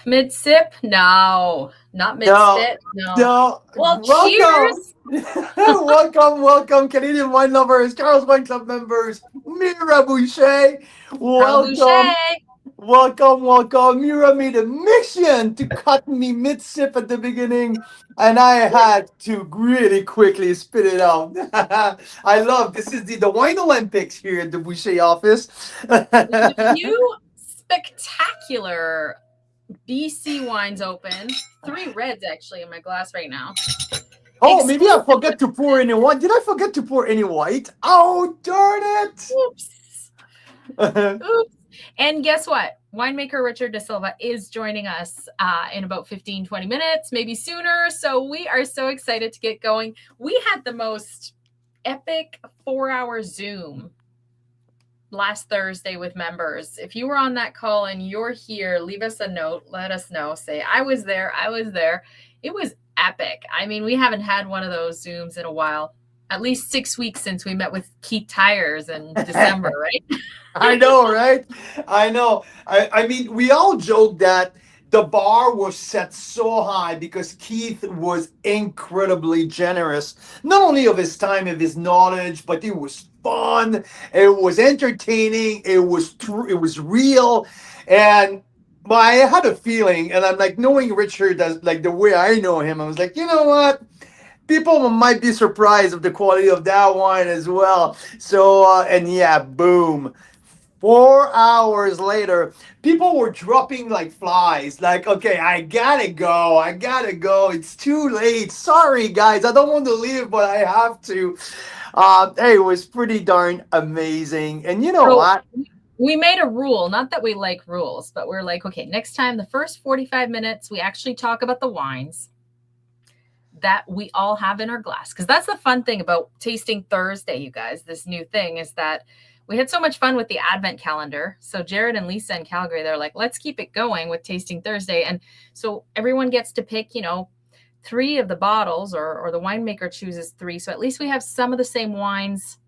Mid sip? No, not mid No, sip. No. no. Well, Welcome, cheers. welcome, Canadian wine lovers, Carl's Wine Club members, Mira Boucher. Carl Welcome, Boucher. welcome. Mira made a mission to cut me mid sip at the beginning, and I had to really quickly spit it out. I love this is the Wine Olympics here at the Boucher office. We have a few spectacular BC wines open. 3 reds actually in my glass right now. Oh, maybe I forgot to pour Exclusive. any white. Did I forget to pour any white? Oh, darn Oops. it! Oops. And guess what? Winemaker Richard Da Silva is joining us in about 15, 20 minutes, maybe sooner. So we are so excited to get going. We had the most epic 4-hour Zoom last Thursday with members. If you were on that call and you're here, leave us a note. Let us know. Say, I was there. It was epic. I mean, we haven't had one of those Zooms in a while. At least 6 weeks since we met with Keith Tires in December, right? I know, right? I know. I mean, we all joke that the bar was set so high because Keith was incredibly generous, not only of his time, of his knowledge, but it was fun, it was entertaining, it was real, and. But I had a feeling, and I'm like knowing Richard as like the way I know him. I was like, you know what? People might be surprised of the quality of that wine as well. So, and yeah, boom. 4 hours later, people were dropping like flies. Like, okay, I gotta go. I gotta go. It's too late. Sorry, guys. I don't want to leave, but I have to. Hey, it was pretty darn amazing. And you know So what? we made a rule, not that we like rules, but we're like, okay, next time, the first 45 minutes, we actually talk about the wines that we all have in our glass. Because that's the fun thing about Tasting Thursday, you guys. This new thing is that we had so much fun with the Advent calendar. So Jared and Lisa in Calgary, they're like, let's keep it going with Tasting Thursday. And so everyone gets to pick, 3 of the bottles, or the winemaker chooses 3. So at least we have some of the same wines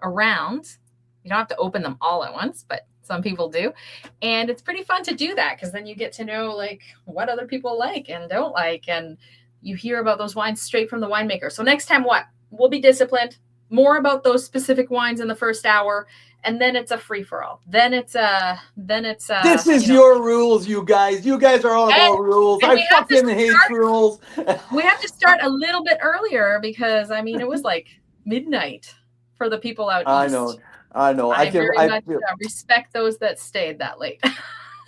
around. You don't have to open them all at once, but some people do. And it's pretty fun to do that because then you get to know like what other people like and don't like. And you hear about those wines straight from the winemaker. So next time, what? We'll be disciplined. More about those specific wines in the first hour, and then it's a free for all. Then it's This is your rules, you guys. You guys are all about rules. and I fucking hate rules. We have to start a little bit earlier because I mean it was like midnight for the people out I east. know. I know. I very much respect those that stayed that late.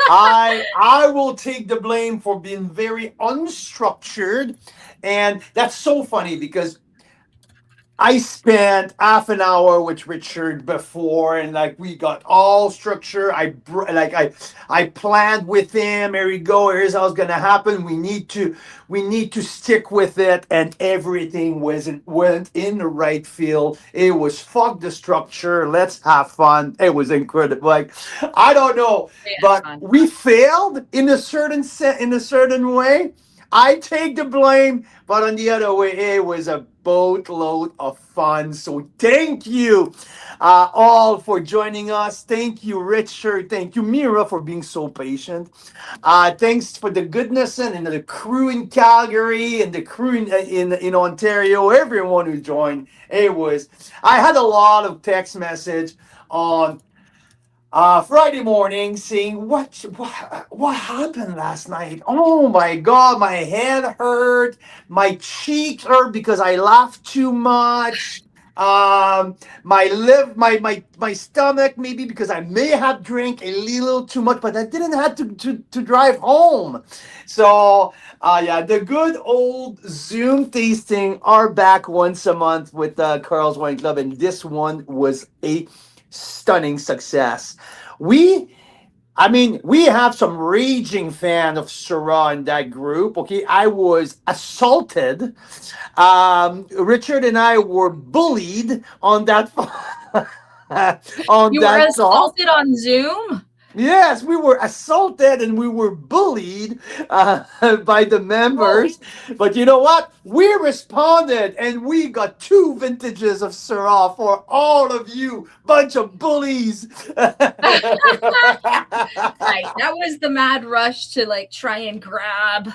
I will take the blame for being very unstructured, and that's so funny because I spent half an hour with Richard before, and like we got all structure. I planned with him. Here we go. Here's how it's gonna happen. We need to stick with it, and everything went in the right field. It was fuck the structure. Let's have fun. It was incredible. Like I don't know, but we failed in a certain way. I take the blame, but on the other way, it was a boatload of fun. So thank you all for joining us. Thank you, Richard. Thank you, Mira, for being so patient. Thanks for the goodness and the crew in Calgary and the crew in Ontario. Everyone who joined. I had a lot of text message on Friday morning, seeing what happened last night. Oh my God, my head hurt, my cheeks hurt because I laughed too much. My stomach maybe because I may have drank a little too much, but I didn't have to drive home. So yeah, the good old Zoom tasting are back once a month with Carl's Wine Club, and this one was a stunning success. We I mean, we have some raging fan of Syrah in that group. Okay, I was assaulted. Richard and I were bullied on that on You were that call. assaulted on Zoom? Yes, we were assaulted and we were bullied by the Oh, members. But you know what? We responded and we got two vintages of Syrah for all of you, bunch of bullies. right. That was the mad rush to like try and grab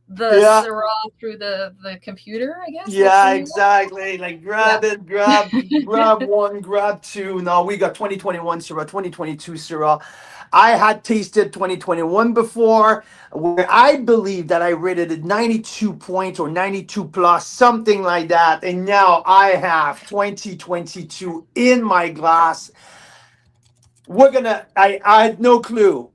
the Yeah. Syrah through the computer, I guess. Like Yeah, the new one. exactly. Like grab it, grab one, grab two. No, we got 2021 Syrah, 2022 Syrah. I had tasted 2021 before, where I believe that I rated it 92 points or 92 plus, something like that. And now I have 2022 in my glass. I had no clue,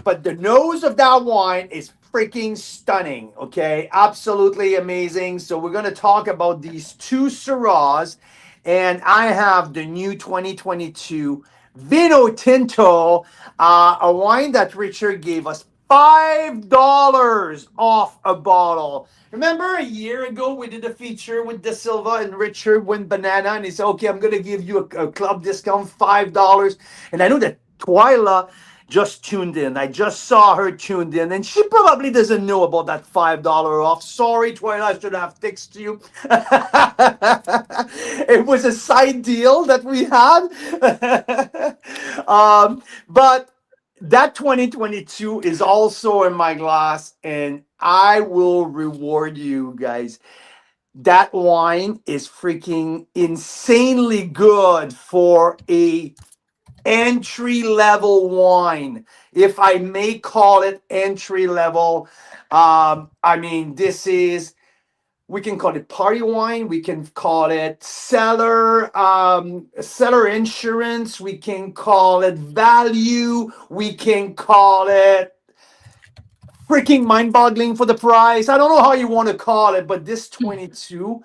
but the nose of that wine is freaking stunning. Okay, absolutely amazing. So we're gonna talk about these two Syrahs, and I have the new 2022 Vino Tinto, a wine that Richard gave us $5 off a bottle. Remember a year ago we did a feature with Da Silva and Richard went banana and he said, "Okay, I'm gonna give you a club discount $5." And I know that Twyla just tuned in. I just saw her tuned in, and she probably doesn't know about that $5 off. Sorry, Twilight, I should have texted you. It was a side deal that we had. But that 2022 is also in my glass, and I will reward you guys. That wine is freaking insanely good for a entry level wine, if I may call it entry level. I mean, this is, we can call it party wine, we can call it cellar insurance, we can call it value, we can call it freaking mind boggling for the price. I don't know how you want to call it, but this 22,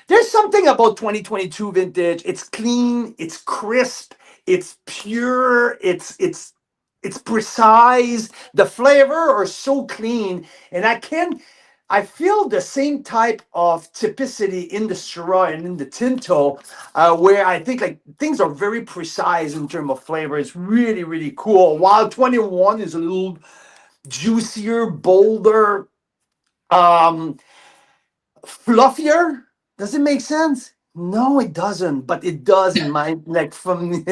there's something about 2022 vintage. It's clean, it's crisp, it's pure, it's precise. The flavor are so clean, and I feel the same type of typicity in the Syrah and in the Tinto, where I think like things are very precise in terms of flavor. It's really really cool. While 21 is a little juicier, bolder, um, fluffier. Does it make sense? No, it doesn't, but it does in my like from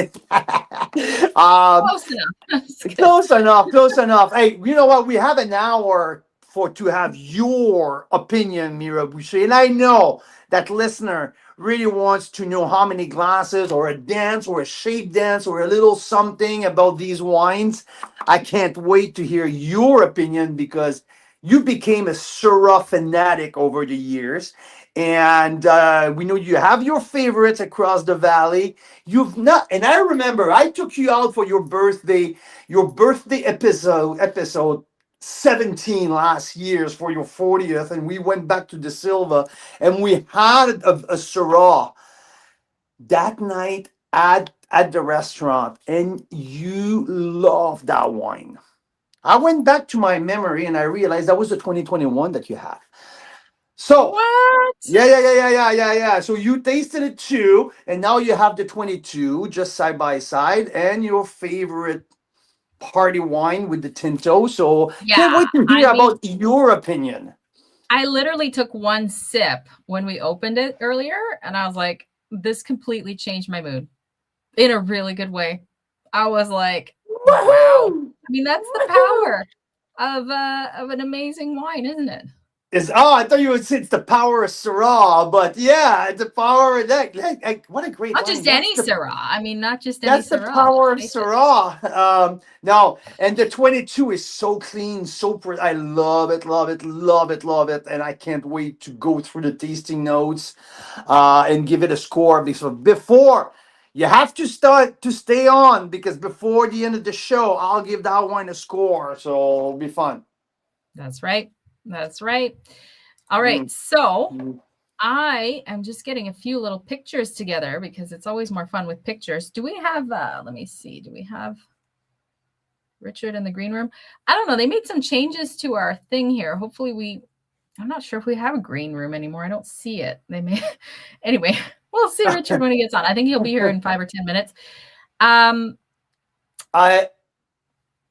um Close enough. That's good. close enough, close enough. Hey, you know what? We have an hour for to have your opinion, Mira Boucher. And I know that listener really wants to know how many glasses or a dance or a shape dance or a little something about these wines. I can't wait to hear your opinion because you became a Syrah fanatic over the years. And we know you have your favorites across the valley. You've not, and I remember I took you out for your birthday episode 17 last year's for your 40th, and we went back to the Silva and we had a Syrah that night at the restaurant, and you loved that wine. I went back to my memory and I realized that was the 2021 that you had. So What? yeah. So you tasted it too, and now you have the 22 just side by side, and your favorite party wine with the Tinto. So can't Yeah. wait to I hear mean, about your opinion. I literally took one sip when we opened it earlier, and I was like, this completely changed my mood in a really good way. I was like, wow. Woohoo! I mean, that's the Woohoo! power of an amazing wine, isn't it? I thought you would say it's the power of Syrah, but yeah, it's the power of that. What a great Not wine. just any Syrah. I mean, not just any That's the Syrah. power of Let's face it. Syrah. No, and the 22 is so clean, I love it, love it, love it, love it, and I can't wait to go through the tasting notes and give it a score. Because before you have to start to stay on, because before the end of the show, I'll give that wine a score, so it'll be fun. That's right. That's right. All right. Mm. So Mm. I am just getting a few little pictures together because it's always more fun with pictures. Do we have, let me see, do we have Richard in the green room? I don't know. They made some changes to our thing here. Hopefully I'm not sure if we have a green room anymore. I don't see it. They may, anyway, we'll see Richard when he gets on. I think he'll be here in 5 or 10 minutes. Um, I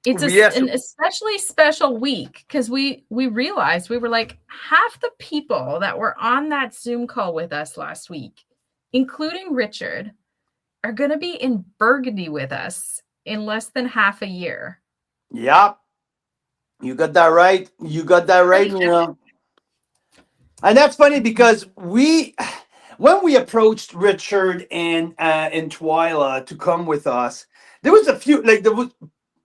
It's Yes. an especially special week because we realized we were like half the people that were on that Zoom call with us last week, including Richard, are going to be in Burgundy with us in less than half a year. Yep. You got that right. You got that right, Pretty Mira. And that's funny because when we approached Richard and Twyla to come with us, there was a few like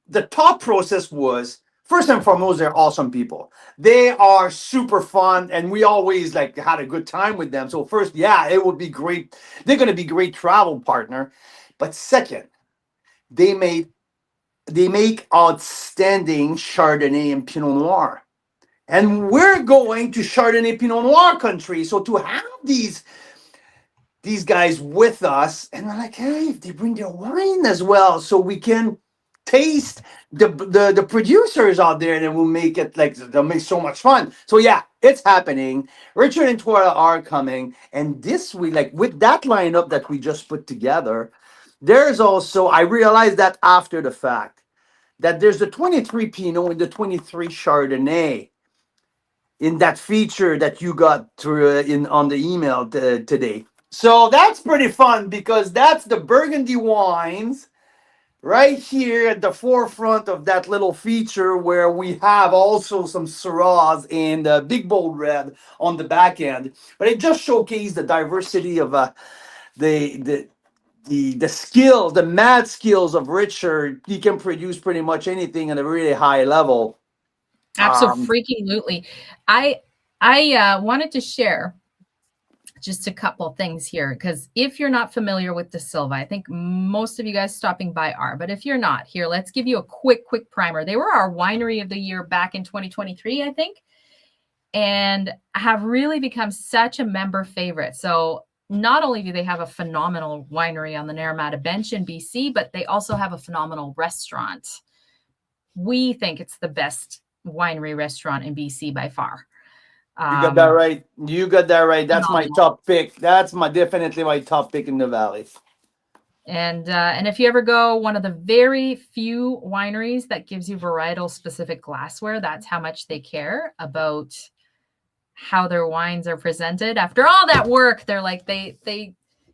the thought process was first and foremost they're awesome people. They are super fun, and we always like had a good time with them. So first, yeah, it would be great. They're going to be great travel partner. But second, they made they make outstanding Chardonnay and Pinot Noir. And we're going to Chardonnay Pinot Noir country. So to have these guys with us, and we're like, hey, if they bring their wine as well, so we can taste the producers out there, and it will make it like they'll make so much fun. So yeah, it's happening. Richard and Tora are coming, and this week, like with that lineup that we just put together, there's also I realized that after the fact that there's the 23 Pinot and the 23 Chardonnay in that feature that you got through in on the email today. So that's pretty fun because that's the Burgundy wines right here at the forefront of that little feature where we have also some Syrahs and Big Bold Red on the back end. But it just showcased the diversity of the the the skills, the mad skills of Richard. He can produce pretty much anything at a really high level. Um, Absolutely. I wanted to share just a couple things here because if you're not familiar with Da Silva, I think most of you guys stopping by are, but if you're not, here, let's give you a quick primer. They were our winery of the year back in 2023, I think, and have really become such a member favorite. So not only do they have a phenomenal winery on the Naramata Bench in BC, but they also have a phenomenal restaurant. We think it's the best winery restaurant in BC by far. you got that right. You got that right. That's my Phenomenal. top pick. That's my definitely my top pick in the valley. And if you ever go, one of the very few wineries that gives you varietal specific glassware, that's how much they care about how their wines are presented. After all that work, they're like they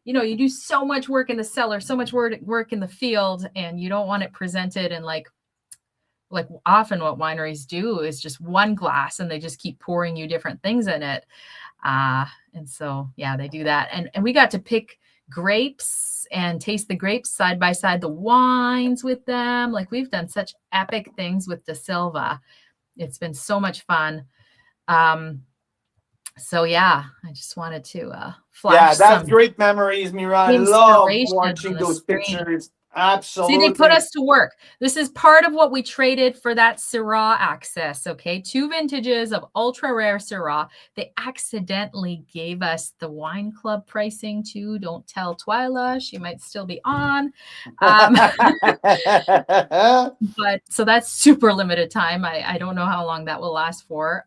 you do so much work in the cellar, so much work in the field, and you don't want it presented in like often what wineries do is just one glass and they just keep pouring you different things in it. And so, yeah, they do that. And we got to pick grapes and taste the grapes side by side, the wines with them. Like we've done such epic things with Da Silva. It's been so much fun. So yeah, I just wanted to flash That's some great memories, Mira. I love inspiration watching on the those screen. pictures. See, they put Absolutely. us to work. This is part of what we traded for that Syrah access, okay? 2 vintages of ultra rare Syrah. They accidentally gave us the wine club pricing too. Don't tell Twyla. She might still be on. But so that's super limited time. I don't know how long that will last for.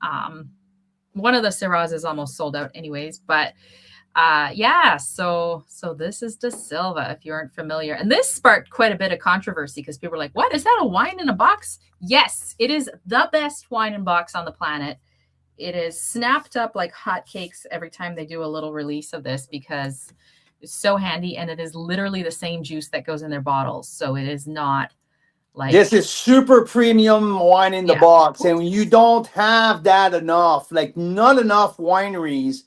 One of the Syrahs is almost sold out anyways, but yeah, so this is Da Silva, if you aren't familiar. And this sparked quite a bit of controversy because people were like, what? Is that a wine in a box? Yes, it is the best wine in box on the planet. It is snapped up like hotcakes every time they do a little release of this because it's so handy, and it is literally the same juice that goes in their bottles. So it is not like, this is super premium wine in the yeah. box, and you don't have that enough. Like, not enough wineries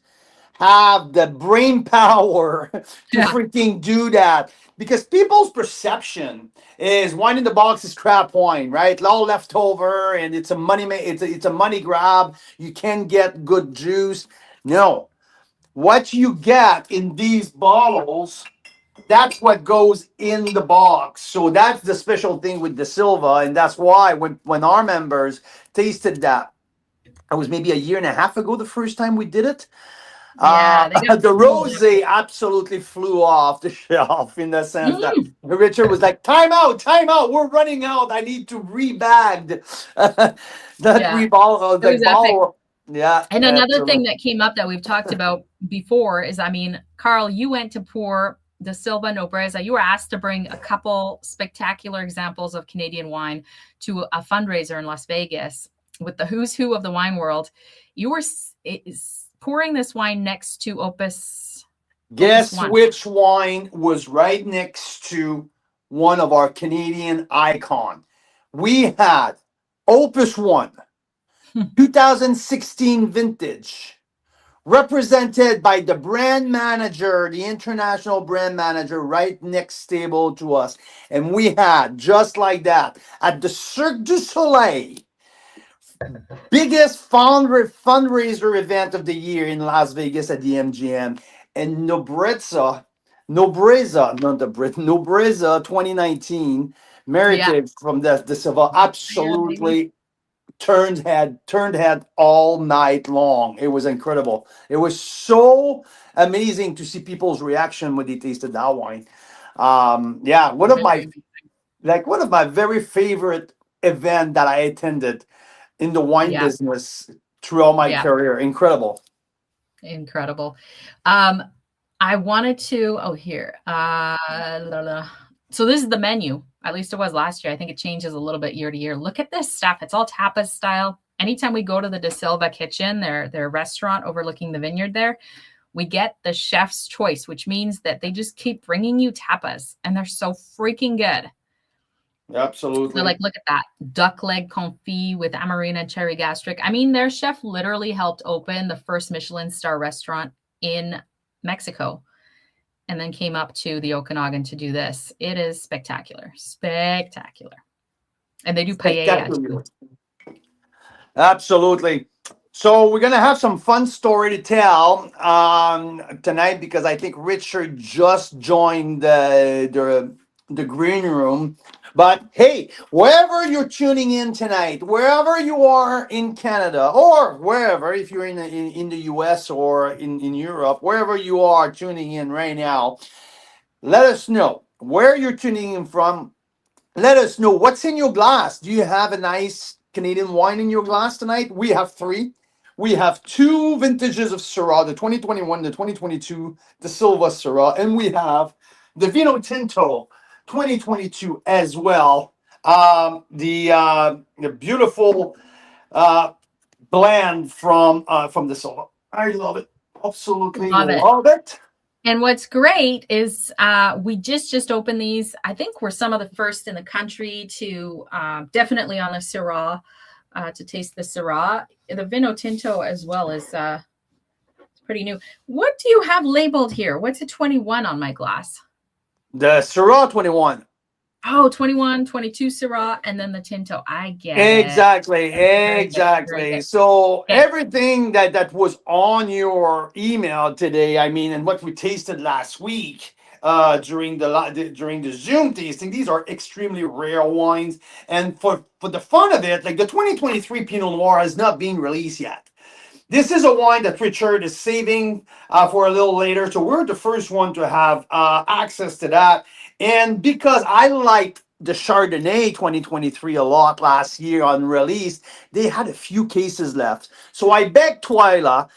have the brain power to Yeah. freaking do that because people's perception is wine in the box is crap wine, right? All leftover, and it's a it's a money grab. You can get good juice. No, what you get in these bottles, that's what goes in the box. So that's the special thing with Da Silva, and that's why when our members tasted that, it was maybe a year and a half ago the first time we did it. Yeah, they got The sold rose absolutely flew off the shelf in the sense out. that Richard was like, time out, we're running out. I need to rebag that Yeah, rebottle, it was like epic. bottle. Yeah, And another thing absolutely. that came up that we've talked about before is, I mean, Carl, you went to pour Da Silva, Nobreza. You were asked to bring a couple spectacular examples of Canadian wine to a fundraiser in Las Vegas with the who's who of the wine world. You were pouring this wine next to Opus Guess One. which wine was right next to one of our Canadian icon? We had Opus One, 2016 vintage, represented by the brand manager, the international brand manager, right next table to us. And we had, just like that, at the Cirque du Soleil, biggest fundraiser event of the year in Las Vegas at the MGM. And Nobreza 2019, Yeah. Meritage from the Silva, Yeah, baby. absolutely turned head all night long. It was incredible. It was so amazing to see people's reaction when they tasted that wine. Yeah, Very, one of my very favorite event that I attended in the wine yeah. business throughout my Yeah. career. Incredible. Incredible. Um, I wanted to, oh, here. La, la. So this is the menu. At least it was last year. I think it changes a little bit year to year. Look at this stuff. It's all tapas style. Anytime we go to the Da Silva kitchen, their restaurant overlooking the vineyard there, we get the chef's choice, which means that they just keep bringing you tapas and they're so freaking good. So Absolutely. like, look at that duck leg confit with amarena and cherry gastric. I mean, their chef literally helped open the first Michelin star restaurant in Mexico and then came up to the Okanagan to do this. It is spectacular, spectacular. And they do paella too. Spectacular. Absolutely. So we're gonna have some fun story to tell tonight because I think Richard just joined the green room. But hey, wherever you're tuning in tonight, wherever you are in Canada or wherever, if you're in the US or in Europe, wherever you are tuning in right now, let us know where you're tuning in from. Let us know what's in your glass. Do you have a nice Canadian wine in your glass tonight? We have three. We have two vintages of Syrah, the 2021, the 2022, the Silva Syrah, and we have the Vino Tinto 2022 as well. The beautiful uh, blend from the Silva. I love it. Absolutely Love it. love it. And what's great is we just opened these. I think we're some of the first in the country to definitely on the Syrah to taste the Syrah. The Vinho Tinto as well is pretty new. What do you have labeled here? What's a 21 on my glass? The Syrah 21. Oh, 21, 22 Syrah, and then the Tinto. I get it. Exactly, Very good. Very exactly. good. So Okay. everything that was on your email today, I mean, and what we tasted last week during the Zoom tasting, these are extremely rare wines. And for the fun of it, like the 2023 Pinot Noir has not been released yet. This is a wine that Richard is saving for a little later. So we're the first one to have access to that. And because I liked the Chardonnay 2023 a lot last year on release, they had a few cases left. So I begged Twyla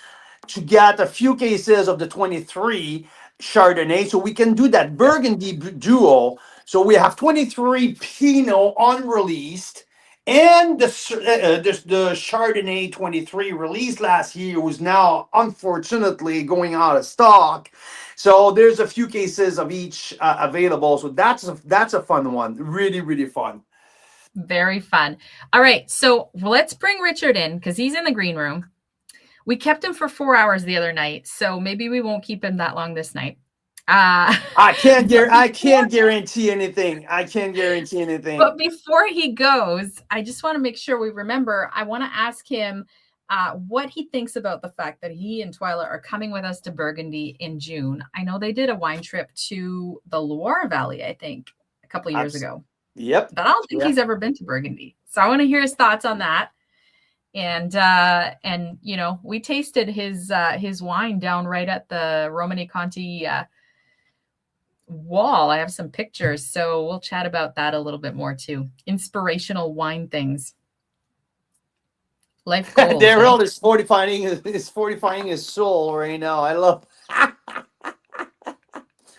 to get a few cases of the 23 Chardonnay so we can do that Burgundy duo. So we have 23 Pinot unreleased and the Chardonnay 23 released last year was now unfortunately going out of stock. So there's a few cases of each available. So that's a fun one. Really, really fun. Very fun. All right. So let's bring Richard in because he's in the green room. We kept him for 4 hours the other night, so maybe we won't keep him that long this night. I can't guarantee anything. I can't guarantee anything. But before he goes, I just want to make sure we remember. I want to ask him what he thinks about the fact that he and Twyla are coming with us to Burgundy in June. I know they did a wine trip to the Loire Valley, I think, a couple of years ago. Yep. But I don't think Yeah. he's ever been to Burgundy. So I want to hear his thoughts on that. And you know, we tasted his wine down right at the Romani Conti wall. I have some pictures, so we'll chat about that a little bit more too. Inspirational wine things. Life goals. Daryl is fortifying his soul right now. I love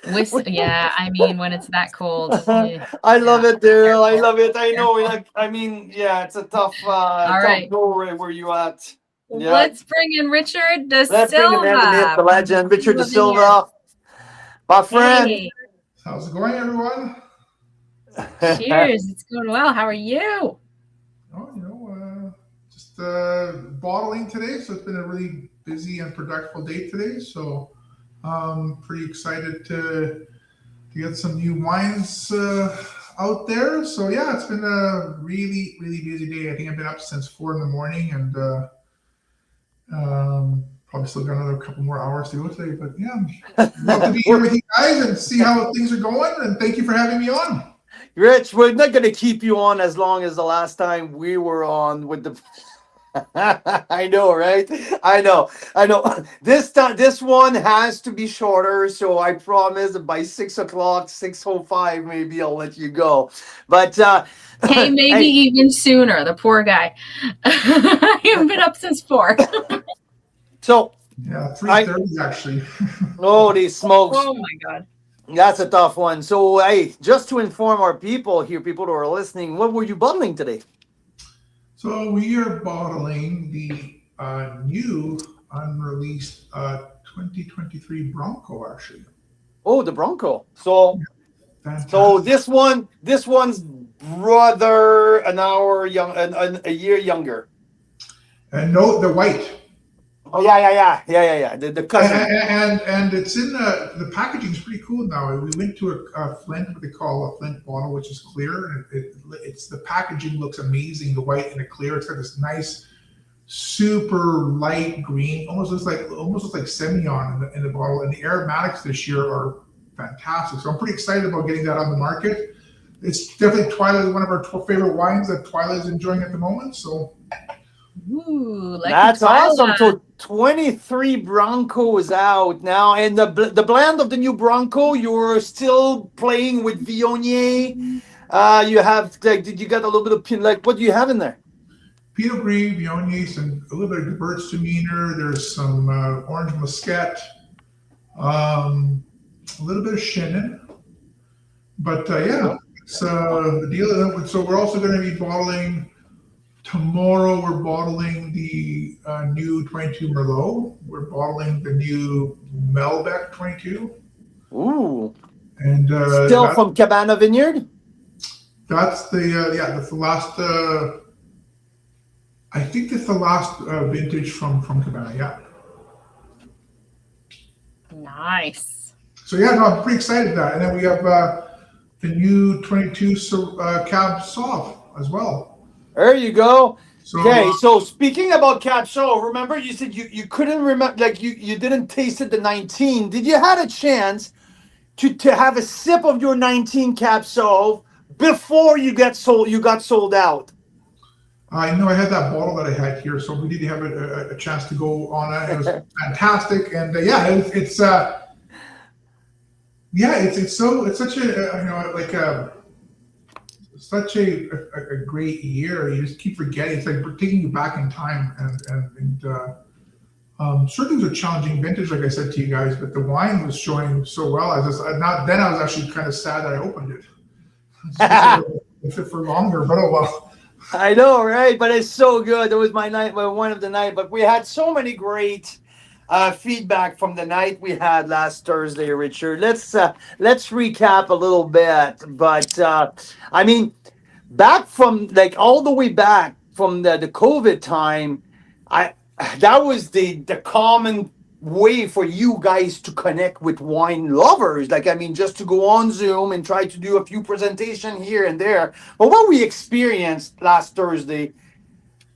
Yeah, I mean, when it's that cold. Yeah. I love Yeah. it, Daryl. I Careful. love it. I know. Careful. Like, I mean, yeah, it's a tough, All tough right. go where you at. Yeah. Let's bring in Richard Da Let's bring the man, the myth, Silva the from Da legend, Richard Da Silva Vineyard. Silva, my friend. Hey, How's it going, everyone? cheers. It's going well. How are you? Oh, just bottling today, so it's been a really busy and productive day today. So, pretty excited to get some new wines out there. So yeah, it's been a really, really busy day. I think I've been up since 4 in the morning, and probably still got another couple more hours to go today. But yeah, love to be here with you guys and see how things are going. And thank you for having me on. Rich, we're not going to keep you on as long as the last time we were on with the. I know, right? I know. This time, this one has to be shorter. So I promise that by 6 o'clock, 6:05, maybe I'll let you go. But Hey, maybe hey, even sooner. The poor guy. You've been up since 4. so Yeah, 3:30 actually. holy smokes. Oh my God. That's a tough one. So, hey, just to inform our people here, people who are listening, what were you bottling today? So we are bottling the new unreleased 2023 Bronco, actually. Oh, the Bronco. So Fantastic. this one's brother, an hour young, a year younger. And note the white. Oh yeah. The cousin. And it's in the packaging is pretty cool now. We went to a Flint, what they call a Flint bottle, which is clear, and it's the packaging looks amazing. The white and the clear. It's got this nice, super light green, almost looks like Semillon in the bottle. And the aromatics this year are fantastic. So I'm pretty excited about getting that on the market. It's definitely Twilight is one of our favorite wines that Twilight is enjoying at the moment. So. Ooh, That's Twilight. awesome. So 23 Bronco is out now, and the blend of the new Bronco, you're still playing with Viognier. You have like, did you got a little bit of like what do you have in there? Pinot Gris, Viognier, some a little bit of Gewürztraminer. There's some orange muscat, a little bit of Chenin. But yeah, it's the deal. So we're also going to be bottling. Tomorrow we're bottling the new 22 Merlot. We're bottling the new Malbec 22. Ooh. And still from Cabana Vineyard? That's that's the last I think it's the last vintage from Cabana, yeah. Nice. So yeah, no, I'm pretty excited at that. And then we have the new 22 Cab Sauv as well. There you go. So, okay, so speaking about Cab Sauv, remember you said you couldn't remember, like you didn't taste it the 19. Did you had a chance to have a sip of your 19 Cab Sauv before you got sold out? I know I had that bottle that I had here, so we did have a chance to go on it. It was fantastic, and it's such a such a great year. You just keep forgetting. It's like we're taking you back in time, and certain things are challenging vintage, like I said to you guys, but the wine was showing so well. I was actually kind of sad that I opened it. If it for longer, but oh well. I know, right? But it's so good. It was my one of the night. But we had so many great feedback from the night we had last Thursday, Richard. Let's recap a little bit. But I mean, back from like all the way back from the COVID time, that was the common way for you guys to connect with wine lovers. Like, I mean, just to go on Zoom and try to do a few presentation here and there. But what we experienced last Thursday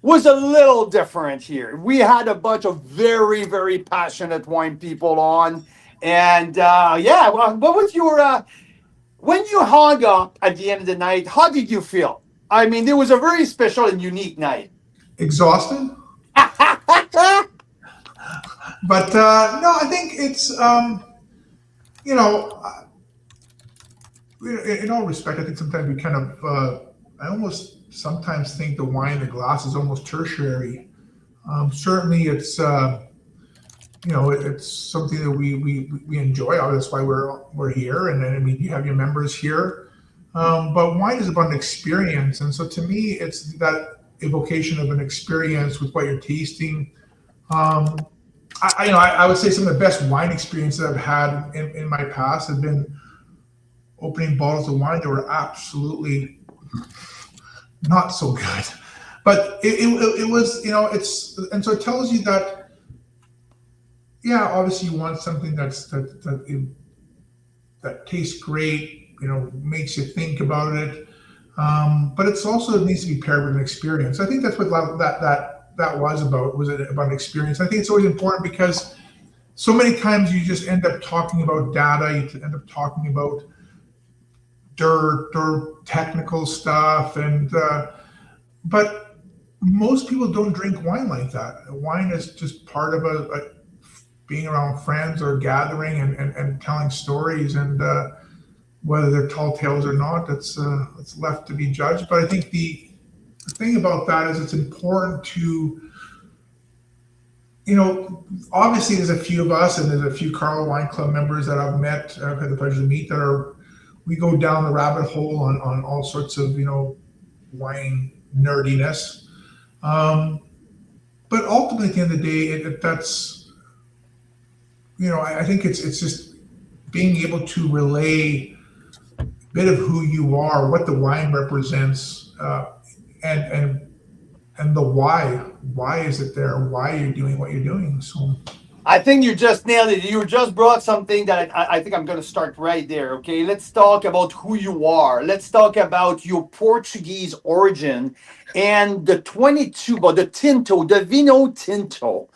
was a little different here. We had a bunch of very, very passionate wine people on. And what was your, when you hung up at the end of the night, how did you feel? I mean, it was a very special and unique night. Exhausted? But no, I think it's, in all respect, I think sometimes we kind of, I almost sometimes think the wine in the glass is almost tertiary. Certainly it's, it's something that we enjoy. That's why we're here. And then, I mean, you have your members here. But wine is about an experience. And so to me, it's that evocation of an experience with what you're tasting. I would say some of the best wine experiences I've had in my past have been opening bottles of wine that were absolutely not so good. But it was, and so it tells you that, yeah, obviously you want something that tastes great, makes you think about it. But it's also, it needs to be paired with an experience. I think that's what that was about. Was it about an experience? I think it's always important because so many times you just end up talking about data. You end up talking about dirt or technical stuff, but most people don't drink wine like that. Wine is just part of a being around friends or gathering and telling stories, and whether they're tall tales or not, it's left to be judged. But I think the thing about that is it's important to, obviously there's a few of us and there's a few Carlo Wine Club members that I've had the pleasure to meet we go down the rabbit hole on all sorts of, wine nerdiness. But ultimately, at the end of the day, that's, I think it's just being able to relay a bit of who you are, what the wine represents, and the why. Why is it there? Why you're doing what you're doing? So I think you just nailed it. You just brought something that I think I'm going to start right there. Okay, let's talk about who you are. Let's talk about your Portuguese origin and the 22, but the Tinto, the Vinho Tinto.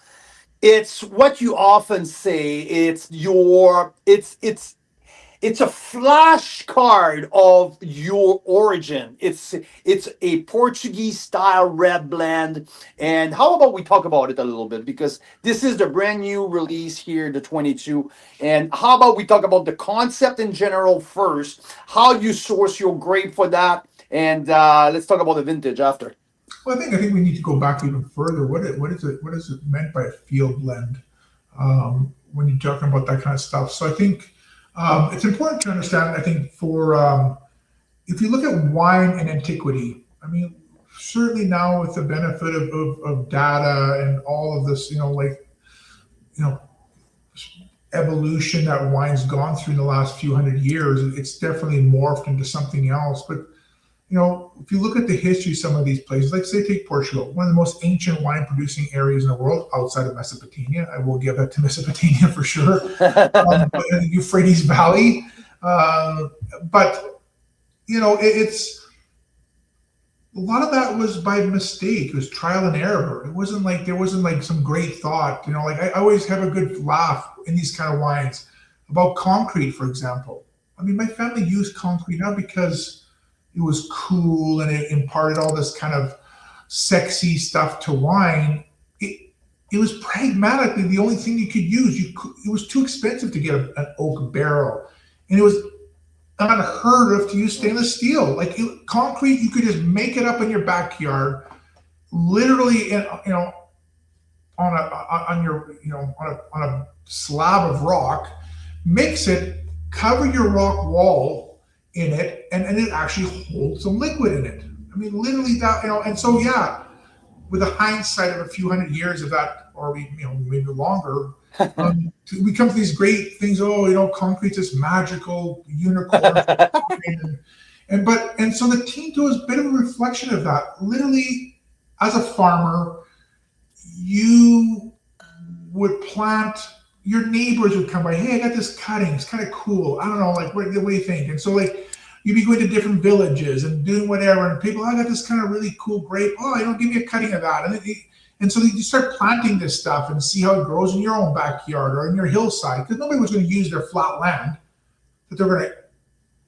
It's what you often say. It's a flashcard of your origin. It's a Portuguese style red blend. And how about we talk about it a little bit, because this is the brand new release here, the 22. And how about we talk about the concept in general first, how you source your grape for that, and let's talk about the vintage after. Well, I think we need to go back even further. What is it meant by a field blend when you're talking about that kind of stuff? So I think it's important to understand. I think if you look at wine and antiquity, I mean, certainly now with the benefit of data and all of this, evolution that wine's gone through in the last few hundred years, it's definitely morphed into something else. But if you look at the history of some of these places, like say take Portugal, one of the most ancient wine producing areas in the world outside of Mesopotamia. I will give that to Mesopotamia for sure. The Euphrates Valley. But it's a lot of that was by mistake. It was trial and error. There wasn't like some great thought. I always have a good laugh in these kind of wines about concrete, for example. I mean, my family used concrete not because it was cool and it imparted all this kind of sexy stuff to wine. It was pragmatically the only thing you could use. It was too expensive to get an oak barrel, and it was unheard of to use stainless steel. Concrete, you could just make it up in your backyard, literally, on a slab of rock, mix it, cover your rock wall in it, and it actually holds some liquid in it. I mean, literally that, and so yeah, with a hindsight of a few hundred years of that, or maybe longer, we come to these great things. Concrete's this magical unicorn, and so the Tinto is a bit of a reflection of that. Literally, as a farmer, you would plant. Your neighbors would come by. Hey, I got this cutting. It's kind of cool. I don't know, what do you think? And so, you'd be going to different villages and doing whatever. And people, I got this kind of really cool grape. Give me a cutting of that. And so you start planting this stuff and see how it grows in your own backyard or in your hillside, because nobody was going to use their flat land that they're going to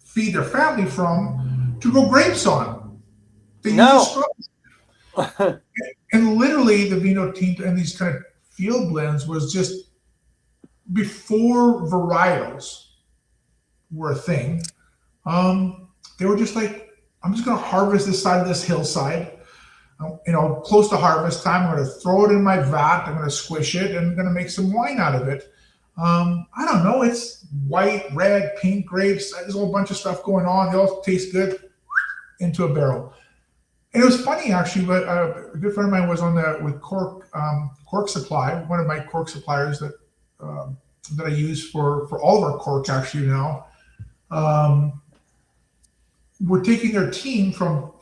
feed their family from to grow grapes on. They use the and literally, the Vinho Tinto and these kind of field blends was just before varietals were a thing. They were just like, I'm just going to harvest this side of this hillside. close to harvest time. I'm going to throw it in my vat. I'm going to squish it, and I'm going to make some wine out of it. I don't know. It's white, red, pink grapes. There's a whole bunch of stuff going on. They all taste good. Into a barrel. And it was funny, actually, but a good friend of mine was with cork supply, one of my cork suppliers that I use for all of our cork actually now. We're taking their team from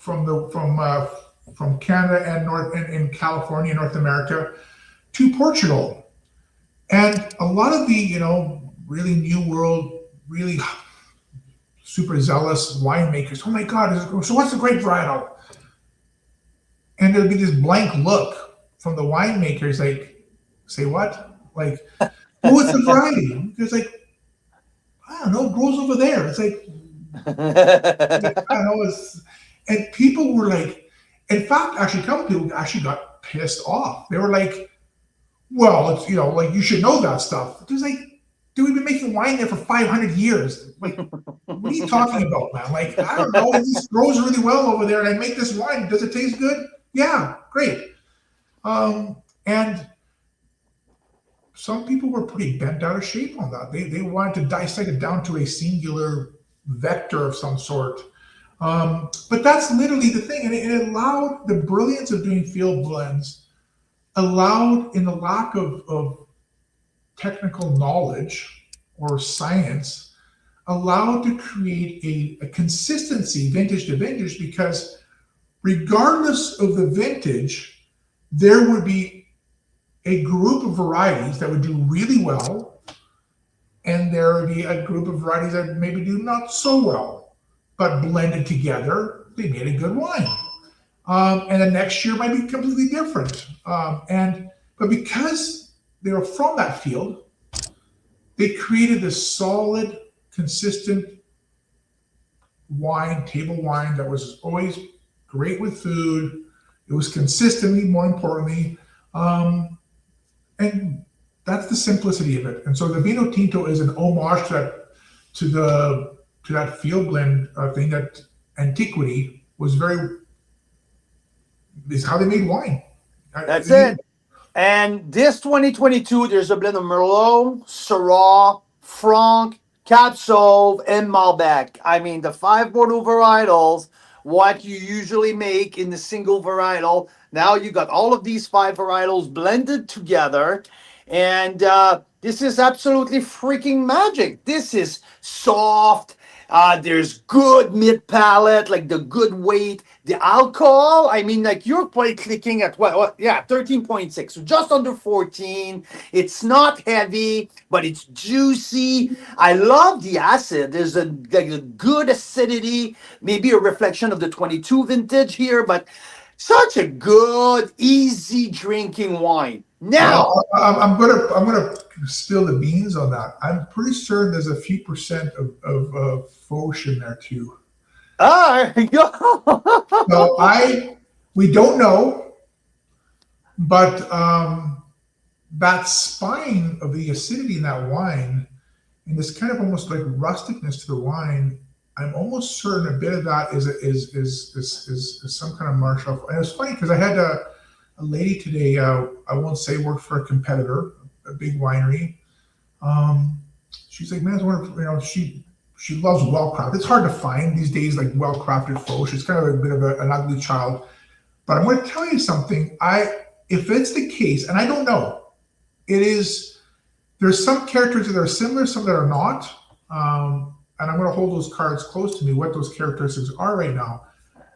Canada and California, North America, to Portugal, and a lot of the really new world, really super zealous winemakers. Oh my God! So what's the grape varietal? And there'd be this blank look from the winemakers, like, say what? Like, what's the variety? It's like, I don't know, it grows over there. It's like, I don't know. And people were like, in fact, actually, a couple people actually got pissed off. They were like, well, it's, like, you should know that stuff. It was like, dude, we've been making wine there for 500 years. Like, what are you talking about, man? Like, I don't know. It just grows really well over there, and I make this wine. Does it taste good? Yeah, great. And some people were pretty bent out of shape on that. They wanted to dissect it down to a singular vector of some sort. But that's literally the thing. And it allowed the brilliance of doing field blends, allowed in the lack of technical knowledge or science, allowed to create a consistency vintage to vintage, because regardless of the vintage, there would be a group of varieties that would do really well, and there would be a group of varieties that maybe do not so well, but blended together, they made a good wine. And the next year might be completely different. But because they were from that field, they created this solid, consistent wine, table wine, that was always great with food. It was consistently, more importantly, and that's the simplicity of it. And so the Vinho Tinto is an homage to that field blend thing. That antiquity is how they made wine. That's it. And this 2022, there's a blend of Merlot, Syrah, Franc, Cab Sauv, and Malbec. I mean, the 5 Bordeaux varietals, what you usually make in the single varietal. Now you got all of these 5 varietals blended together. And this is absolutely freaking magic. This is soft. There's good mid palate, like the good weight. The alcohol, I mean, like you're probably clicking at what? Yeah, 13.6, so just under 14. It's not heavy, but it's juicy. I love the acid. There's a good acidity, maybe a reflection of the 22 vintage here, but such a good, easy drinking wine. Now, I'm gonna spill the beans on that. I'm pretty certain there's a few percent of fauche in there too. So we don't know, but that spine of the acidity in that wine, and this kind of almost like rusticness to the wine, I'm almost certain a bit of that is some kind of Marshall. And it's funny because I had a lady today, I won't say worked for a competitor, a big winery. She's like, man, I was wondering, she loves well-crafted. It's hard to find these days, like well-crafted fauche. It's kind of a bit of an ugly child. But I'm going to tell you something. If it's the case, and I don't know, there's some characters that are similar, some that are not. And I'm going to hold those cards close to me, what those characteristics are right now.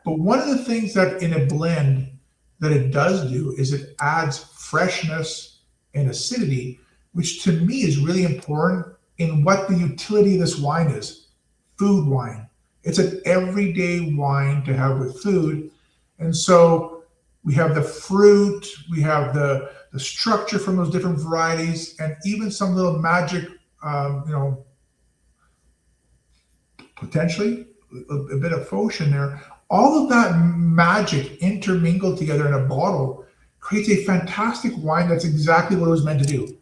But one of the things that in a blend that it does do is it adds freshness and acidity, which to me is really important in what the utility of this wine is. Food wine. It's an everyday wine to have with food. And so we have the fruit, we have the structure from those different varieties, and even some little magic, potentially a bit of fauche in there. All of that magic intermingled together in a bottle creates a fantastic wine that's exactly what it was meant to do.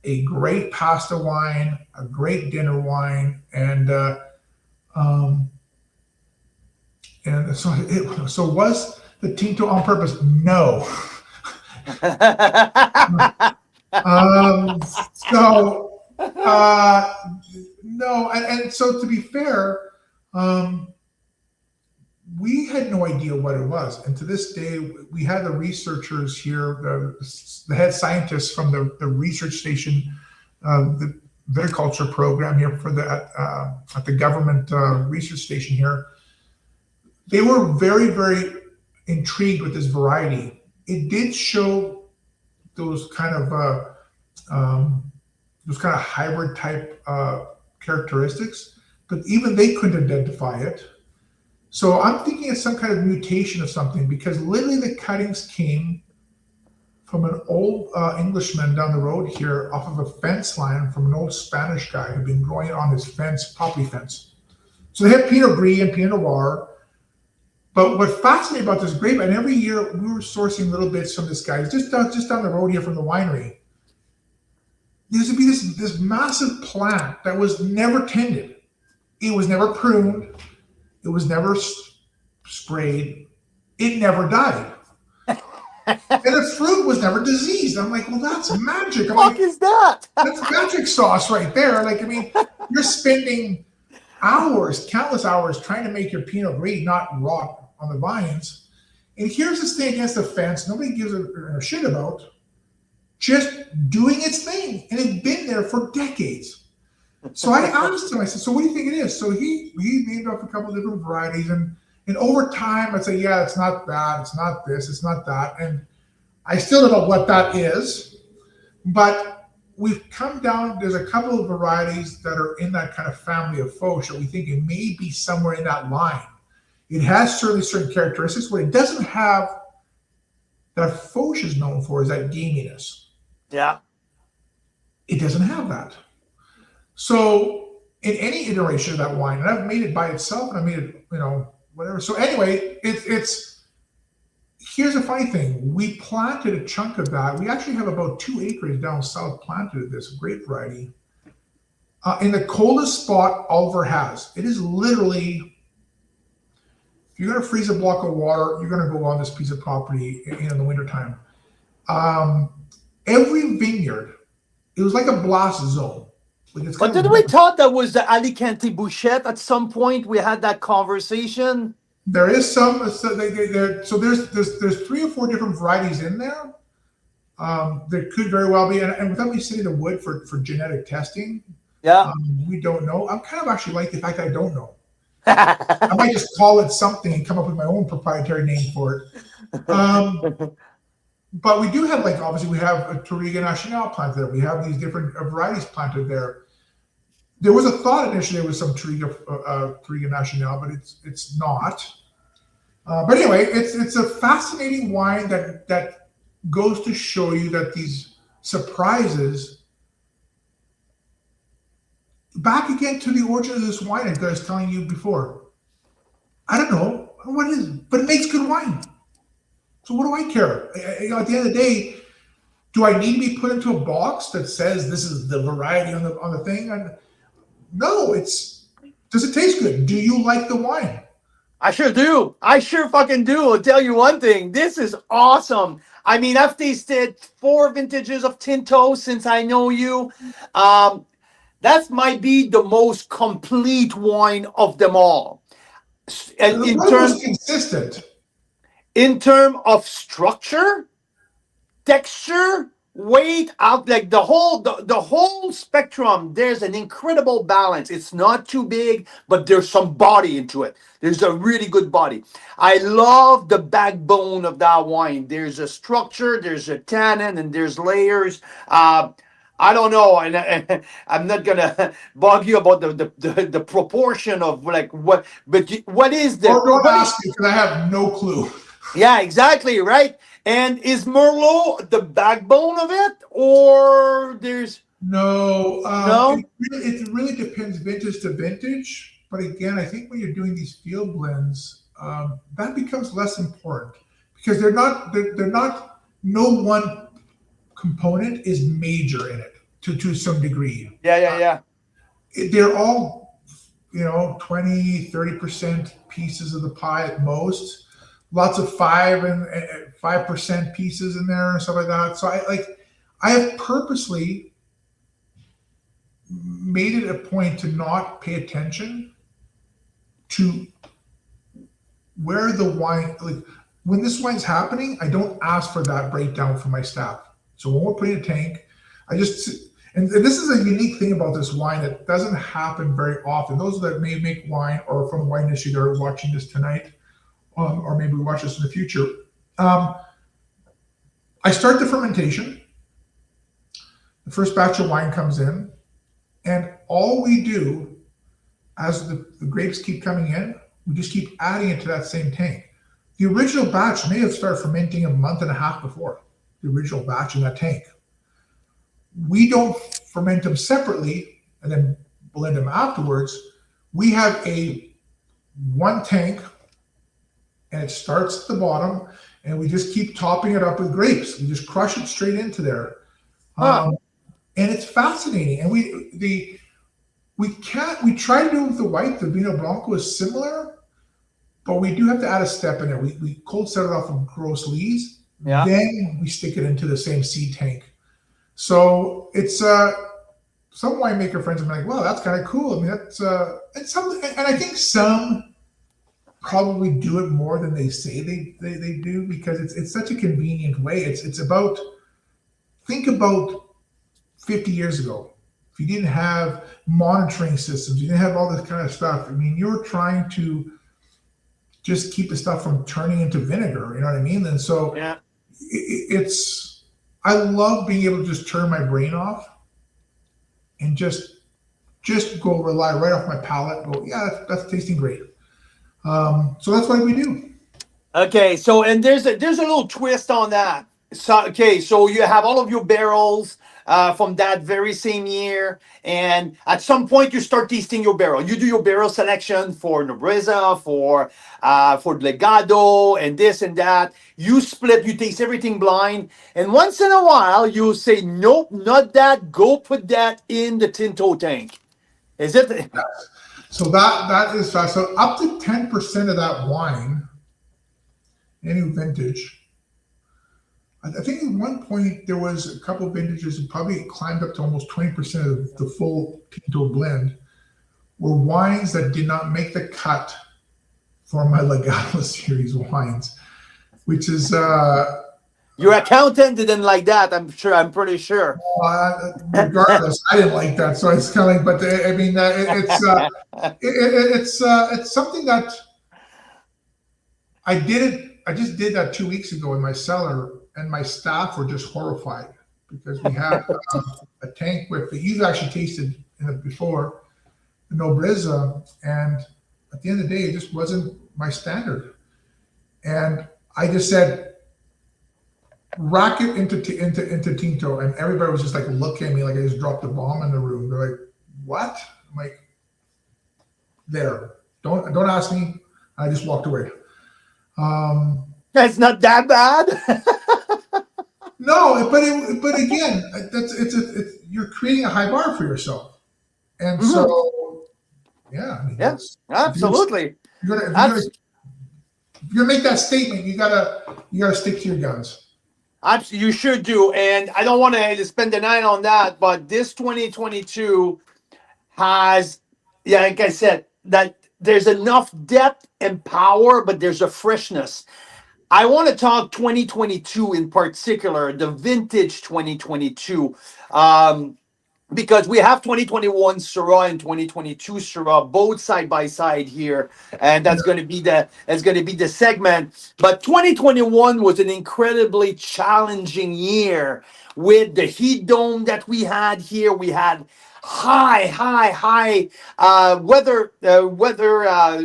A great pasta wine, a great dinner wine, and so was the Tinto on purpose? No. So no, and so to be fair, we had no idea what it was, and to this day, we had the researchers here, the head scientists from the research station, the viticulture program here for at the government research station here. They were very, very intrigued with this variety. It did show those kind of hybrid type characteristics, but even they couldn't identify it. So I'm thinking it's some kind of mutation of something, because literally the cuttings came from an old Englishman down the road here off of a fence line from an old Spanish guy who'd been growing on his fence, property fence. So they had Pinot Gris and Pinot Noir. But what fascinating about this grape, and every year we were sourcing little bits from this guy, just down the road here from the winery. There used to be this massive plant that was never tended. It was never pruned. It was never sprayed. It never died. And the fruit was never diseased. I'm like, well, that's magic. What is that? That's magic sauce right there. Like, I mean, you're spending hours, countless hours, trying to make your Pinot Gris not rot on the vines. And here's this thing against the fence nobody gives a shit about, just doing its thing. And it's been there for decades. So I asked him, I said, so what do you think it is? So he named off a couple of different varieties. And over time, I'd say, yeah, it's not that, it's not this, it's not that. And I still don't know what that is. But we've come down, there's a couple of varieties that are in that kind of family of Fauche that we think it may be somewhere in that line. It has certainly certain characteristics. What it doesn't have that Fauche is known for is that gaminess. Yeah. It doesn't have that. So in any iteration of that wine, and I've made it by itself, and I made it, whatever. So anyway, it's here's a funny thing. We planted a chunk of that. We actually have about 2 acres down south planted of this grape variety in the coldest spot Oliver has. It is literally, if you're going to freeze a block of water, you're going to go on this piece of property in the wintertime. Every vineyard, it was like a blast zone. But didn't we thought that was the Alicante Bouchette at some point? We had that conversation. There is some. So there's 3 or 4 different varieties in there. There could very well be, and without me sitting in the wood for genetic testing, we don't know. I'm kind of actually like the fact that I don't know. I might just call it something and come up with my own proprietary name for it. But we do have, obviously we have a Touriga Nacional planted there. We have these different varieties planted there. There was a thought initially there was some Touriga Nacional, but it's not. But anyway, it's a fascinating wine that goes to show you that these surprises, back again to the origin of this wine, as I was telling you before. I don't know what it is, but it makes good wine. So what do I care? At the end of the day, do I need to be put into a box that says this is the variety on the thing? No, does it taste good? Do you like the wine? I sure do. I sure fucking do. I'll tell you one thing. This is awesome. I mean, I've tasted 4 vintages of Tinto since I know you. That might be the most complete wine of them all. And in terms consistent. In terms of structure, texture, weight, out the whole spectrum, there's an incredible balance. It's not too big, but there's some body into it. There's a really good body. I love the backbone of that wine. There's a structure, there's a tannin, and there's layers. I don't know, and I'm not gonna bug you about the proportion of what, but what is the? Don't ask me because I have no clue. Yeah, exactly, right. And is Merlot the backbone of it, or there's no? No, it really depends vintage to vintage. But again, I think when you're doing these field blends, that becomes less important because they're not. No one component is major in it to some degree. Yeah. They're all 20, 30% pieces of the pie at most. lots of 5% pieces in there and stuff like that. So I have purposely made it a point to not pay attention to where the wine, like when this wine's happening, I don't ask for that breakdown from my staff. So when we're putting a tank, I just, and this is a unique thing about this wine that doesn't happen very often. Those that may make wine or from wine industry that are watching this tonight, or maybe watch this in the future. I start the fermentation. The first batch of wine comes in, and all we do as the grapes keep coming in, we just keep adding it to that same tank. The original batch may have started fermenting a month and a half before, the original batch in that tank. We don't ferment them separately and then blend them afterwards. We have one tank, and it starts at the bottom, and we just keep topping it up with grapes. We just crush it straight into there. And it's fascinating. And we try to do it with the white. The Vinho Blanco is similar, but we do have to add a step in there. We cold set it off from gross lees. Yeah. Then we stick it into the same seed tank. So it's some winemaker friends are like, well, that's kind of cool. I mean, it's something, and I think some probably do it more than they say they do, because it's such a convenient way. It's about, think about 50 years ago. If you didn't have monitoring systems, you didn't have all this kind of stuff. I mean, you're trying to just keep the stuff from turning into vinegar, you know what I mean? And so yeah. I love being able to just turn my brain off and just go rely right off my palate. Go, yeah, that's tasting great. So that's what we do. Okay, so and there's a little twist on that. So okay, so you have all of your barrels from that very same year, and at some point you start tasting your barrel. You do your barrel selection for Nobreza, for Legado, and this and that. You split, you taste everything blind, and once in a while you say, nope, not that. Go put that in the Tinto tank. Is it? Yes. So that is fast. So up to 10% of that wine, any vintage. I think at one point there was a couple of vintages that probably climbed up to almost 20% of the full Tinto blend were wines that did not make the cut for my Legado series wines, which is your accountant didn't like that. I'm pretty sure. Regardless, I didn't like that. So it's kind of like, but I mean, it's something that I just did that 2 weeks ago in my cellar, and my staff were just horrified because we had a tank with you've actually tasted it before, the Nobreza, and at the end of the day, it just wasn't my standard. And I just said, rack it into Tinto, and everybody was just like looking at me like I just dropped a bomb in the room. They're like, "What?" I'm like, "There, don't ask me." I just walked away. It's not that bad. No, but again, you're creating a high bar for yourself, and so yeah, I mean, yes, absolutely. If you're gonna make that statement, you gotta stick to your guns. You should do, and I don't want to spend the night on that, but this 2022 has, yeah, like I said, that there's enough depth and power, but there's a freshness. I want to talk 2022 in particular, the vintage 2022, because we have 2021 Syrah and 2022 Syrah both side by side here, and that's going to be the segment. But 2021 was an incredibly challenging year with the heat dome that we had here. We had high weather,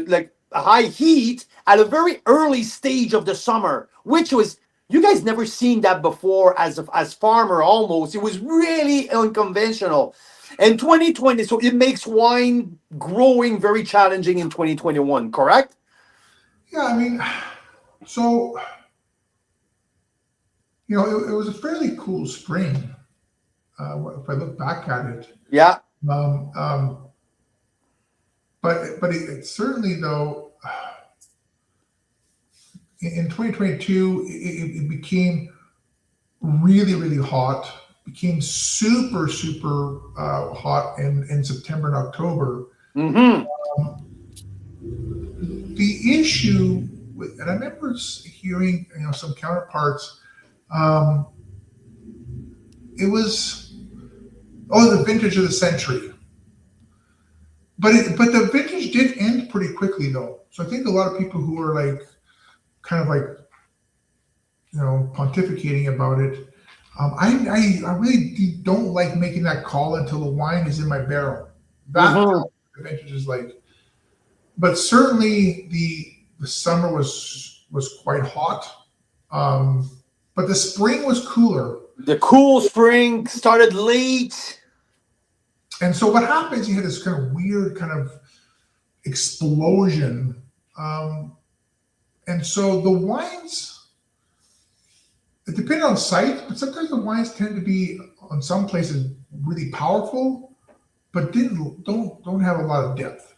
like high heat at a very early stage of the summer, which was, you guys never seen that before as farmer almost. It was really unconventional. And 2020, so it makes wine growing very challenging in 2021, correct? Yeah, I mean, so, it was a fairly cool spring, if I look back at it. Yeah. But it certainly, though, in 2022, it became really, really hot. Became super, super hot in September and October. Mm-hmm. The issue with, and I remember hearing, some counterparts. It was, the vintage of the century. But the vintage did end pretty quickly though. So I think a lot of people who are like, kind of like, pontificating about it. I really don't like making that call until the wine is in my barrel. That's what the vintage is like. But certainly the summer was quite hot. But the spring was cooler. The cool spring started late. And so what happens, you had this kind of weird kind of explosion. And so the wines, it depends on site, but sometimes the wines tend to be, on some places, really powerful, but don't have a lot of depth.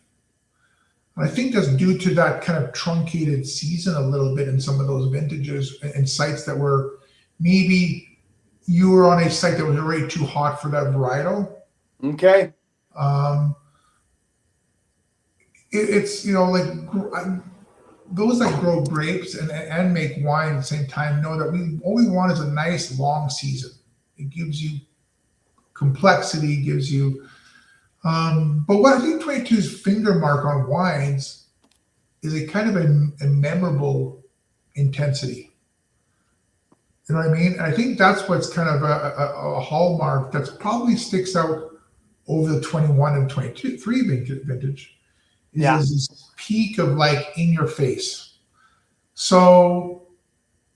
And I think that's due to that kind of truncated season a little bit in some of those vintages and sites that were, maybe you were on a site that was already too hot for that varietal. Okay. It's those that grow grapes and make wine at the same time know that all we want is a nice long season. It gives you complexity, gives you. But what I think 22's finger mark on wines is a kind of a memorable intensity. You know what I mean? And I think that's what's kind of a hallmark that's probably sticks out over the 21 and 23 vintage. Is this peak of like in your face. So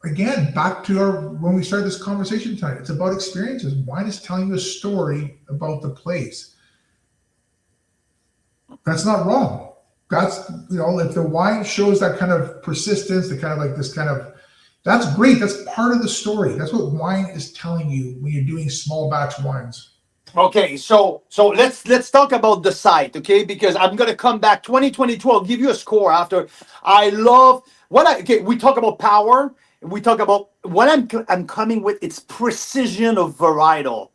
again, back to when we started this conversation tonight, it's about experiences. Wine is telling you a story about the place. That's not wrong. That's, if the wine shows that kind of persistence, the kind of like this kind of, that's great. That's part of the story. That's what wine is telling you when you're doing small batch wines. Okay, so let's talk about the site, okay? Because I'm gonna come back 2022. I'll give you a score after. I love we talk about power. We talk about what I'm coming with. It's precision of varietal.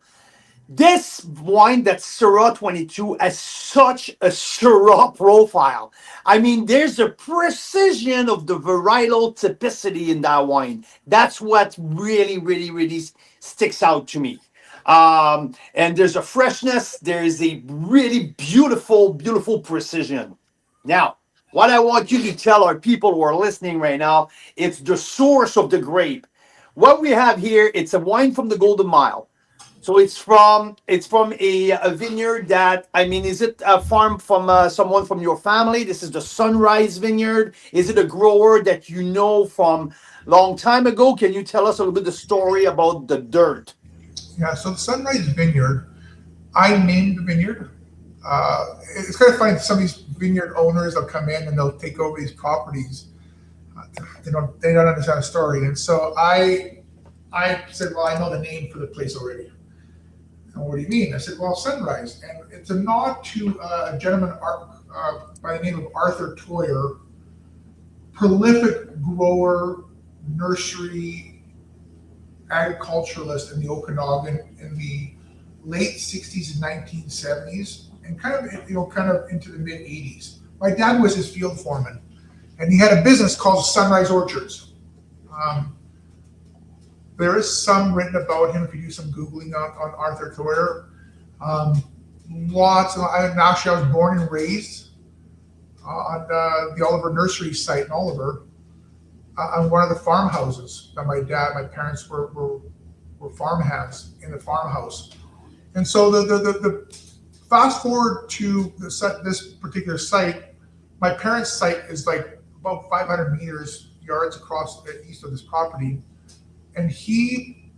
This wine, that Syrah 22, has such a Syrah profile. I mean, there's a precision of the varietal typicity in that wine. That's what really, really, really sticks out to me. And there's a freshness. There is a really beautiful, beautiful precision. Now, what I want you to tell our people who are listening right now, it's the source of the grape. What we have here, it's a wine from the Golden Mile. So it's from a vineyard that, I mean, is it a farm from someone from your family? This is the Sunrise Vineyard. Is it a grower that you know from long time ago? Can you tell us a little bit the story about the dirt? Yeah, so the Sunrise Vineyard, I named the vineyard. It's kind of funny. Some of these vineyard owners will come in and they'll take over these properties. They don't understand the story, and so I said, well, I know the name for the place already. And what do you mean? I said, well, Sunrise, and it's a nod to a gentleman by the name of Arthur Toyer, prolific grower, nursery agriculturalist in the Okanagan in the late 60s and 1970s, and kind of into the mid 80s. My dad was his field foreman, and he had a business called Sunrise Orchards. There is some written about him if you do some Googling on Arthur Toyer. Actually, I was born and raised on the Oliver Nursery site in Oliver, on one of the farmhouses that my parents were farmhands in the farmhouse. And so the fast forward to this particular site, my parents' site is like about 500 yards across the east of this property. And he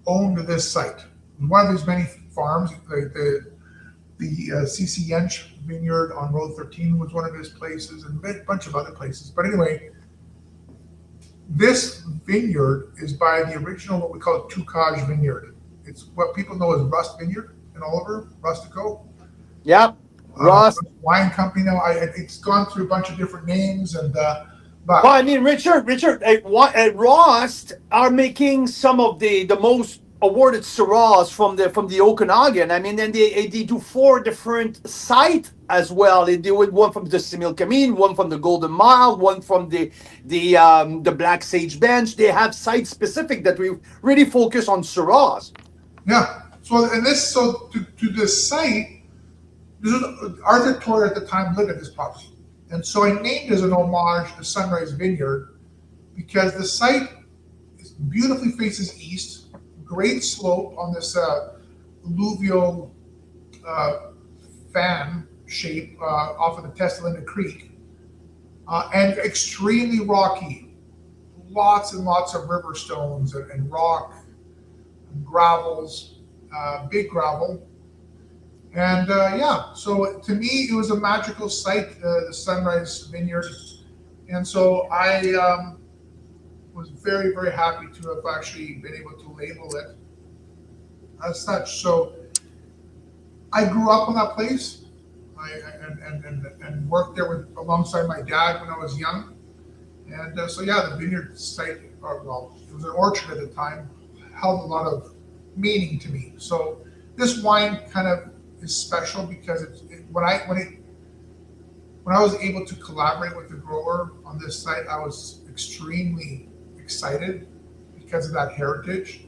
owned this site. One of his many farms, the C.C. Yench Vineyard on Road 13 was one of his places, and a bunch of other places. But anyway, this vineyard is by the original, what we call Toucage Vineyard. It's what people know as Rust Vineyard in Oliver, Rustico. Yep, Rust. Wine company now. It's gone through a bunch of different names, and Well, I But mean, Richard, Ross are making some of the most awarded Syrahs from the Okanagan. I mean, then they do four different sites as well. They do one from the Similkameen, one from the Golden Mile, one from the Black Sage Bench. They have site specific that we really focus on Syrahs. yeah, so and this so to this site, this was Arthur Toyer at the time lived at this property, and so I named it as an homage to Sunrise Vineyard because the site beautifully faces east, great slope on this alluvial uh, fan shape off of the Testalinda Creek, and extremely rocky. Lots and lots of river stones and rock and gravels, big gravel. And yeah, so to me, it was a magical site, the Sunrise Vineyard. And so I was very, very happy to have actually been able to label it as such. So I grew up on that place. And worked there alongside my dad when I was young. And so yeah, the vineyard site, or, well, it was an orchard at the time, held a lot of meaning to me. So this wine kind of is special because when I was able to collaborate with the grower on this site, I was extremely excited because of that heritage.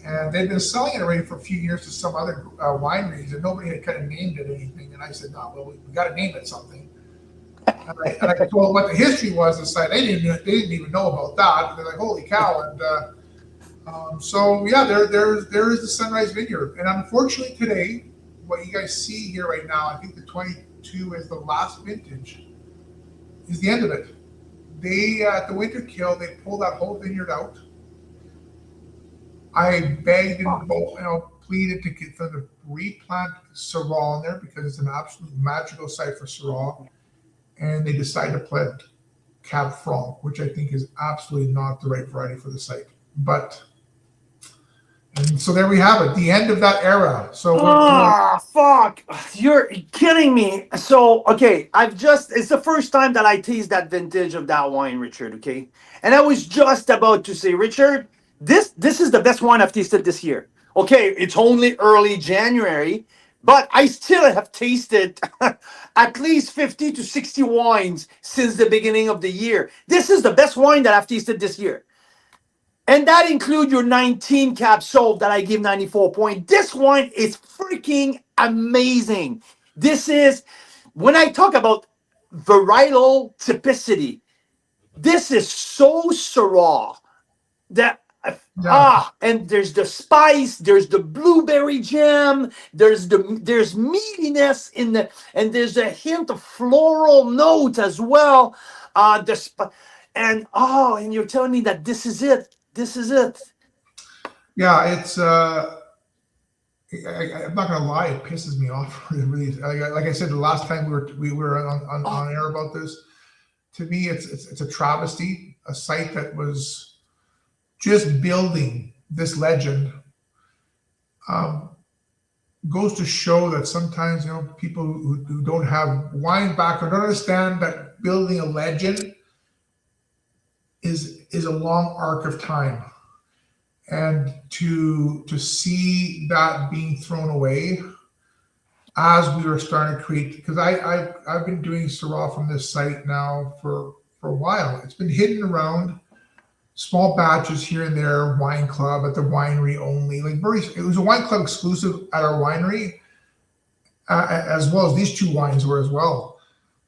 And they've been selling it already for a few years to some other wineries, and nobody had kind of named it anything. And I said, no, well, we got to name it something. And I told them what the history was. The site they didn't even know about that. They're like, holy cow! And so yeah, there is the Sunrise Vineyard. And unfortunately today, what you guys see here right now, I think the 22 is the last vintage. Is the end of it. They at the winter kill, they pulled that whole vineyard out. I begged and pleaded to get them to replant Syrah in there because it's an absolute magical site for Syrah, and they decided to plant Cab Franc, which I think is absolutely not the right variety for the site. But and so there we have it, the end of that era. So Fuck! You're kidding me. So okay, it's the first time that I taste that vintage of that wine, Richard. Okay, and I was just about to say, Richard, this is the best wine I've tasted this year. Okay, it's only early January, but I still have tasted at least 50 to 60 wines since the beginning of the year. This is the best wine that I've tasted this year. And that includes your 19 Cab Sauv that I give 94 points. This wine is freaking amazing. This is, when I talk about varietal typicity, this is so Syrah that yeah, and there's the spice, there's the blueberry jam, there's meatiness in the, and there's a hint of floral notes as well. And you're telling me that this is it. This is it. yeah, it's I'm not gonna lie, it pisses me off. Really, like I said, the last time we were on air about this, to me, it's a travesty. A site that was just building this legend goes to show that sometimes people who don't have wine background don't understand that building a legend is a long arc of time, and to see that being thrown away as we were starting to create, because I've been doing Syrah from this site now for a while. It's been hidden around small batches here and there, wine club at the winery only. It was a wine club exclusive at our winery, as well as these two wines were as well.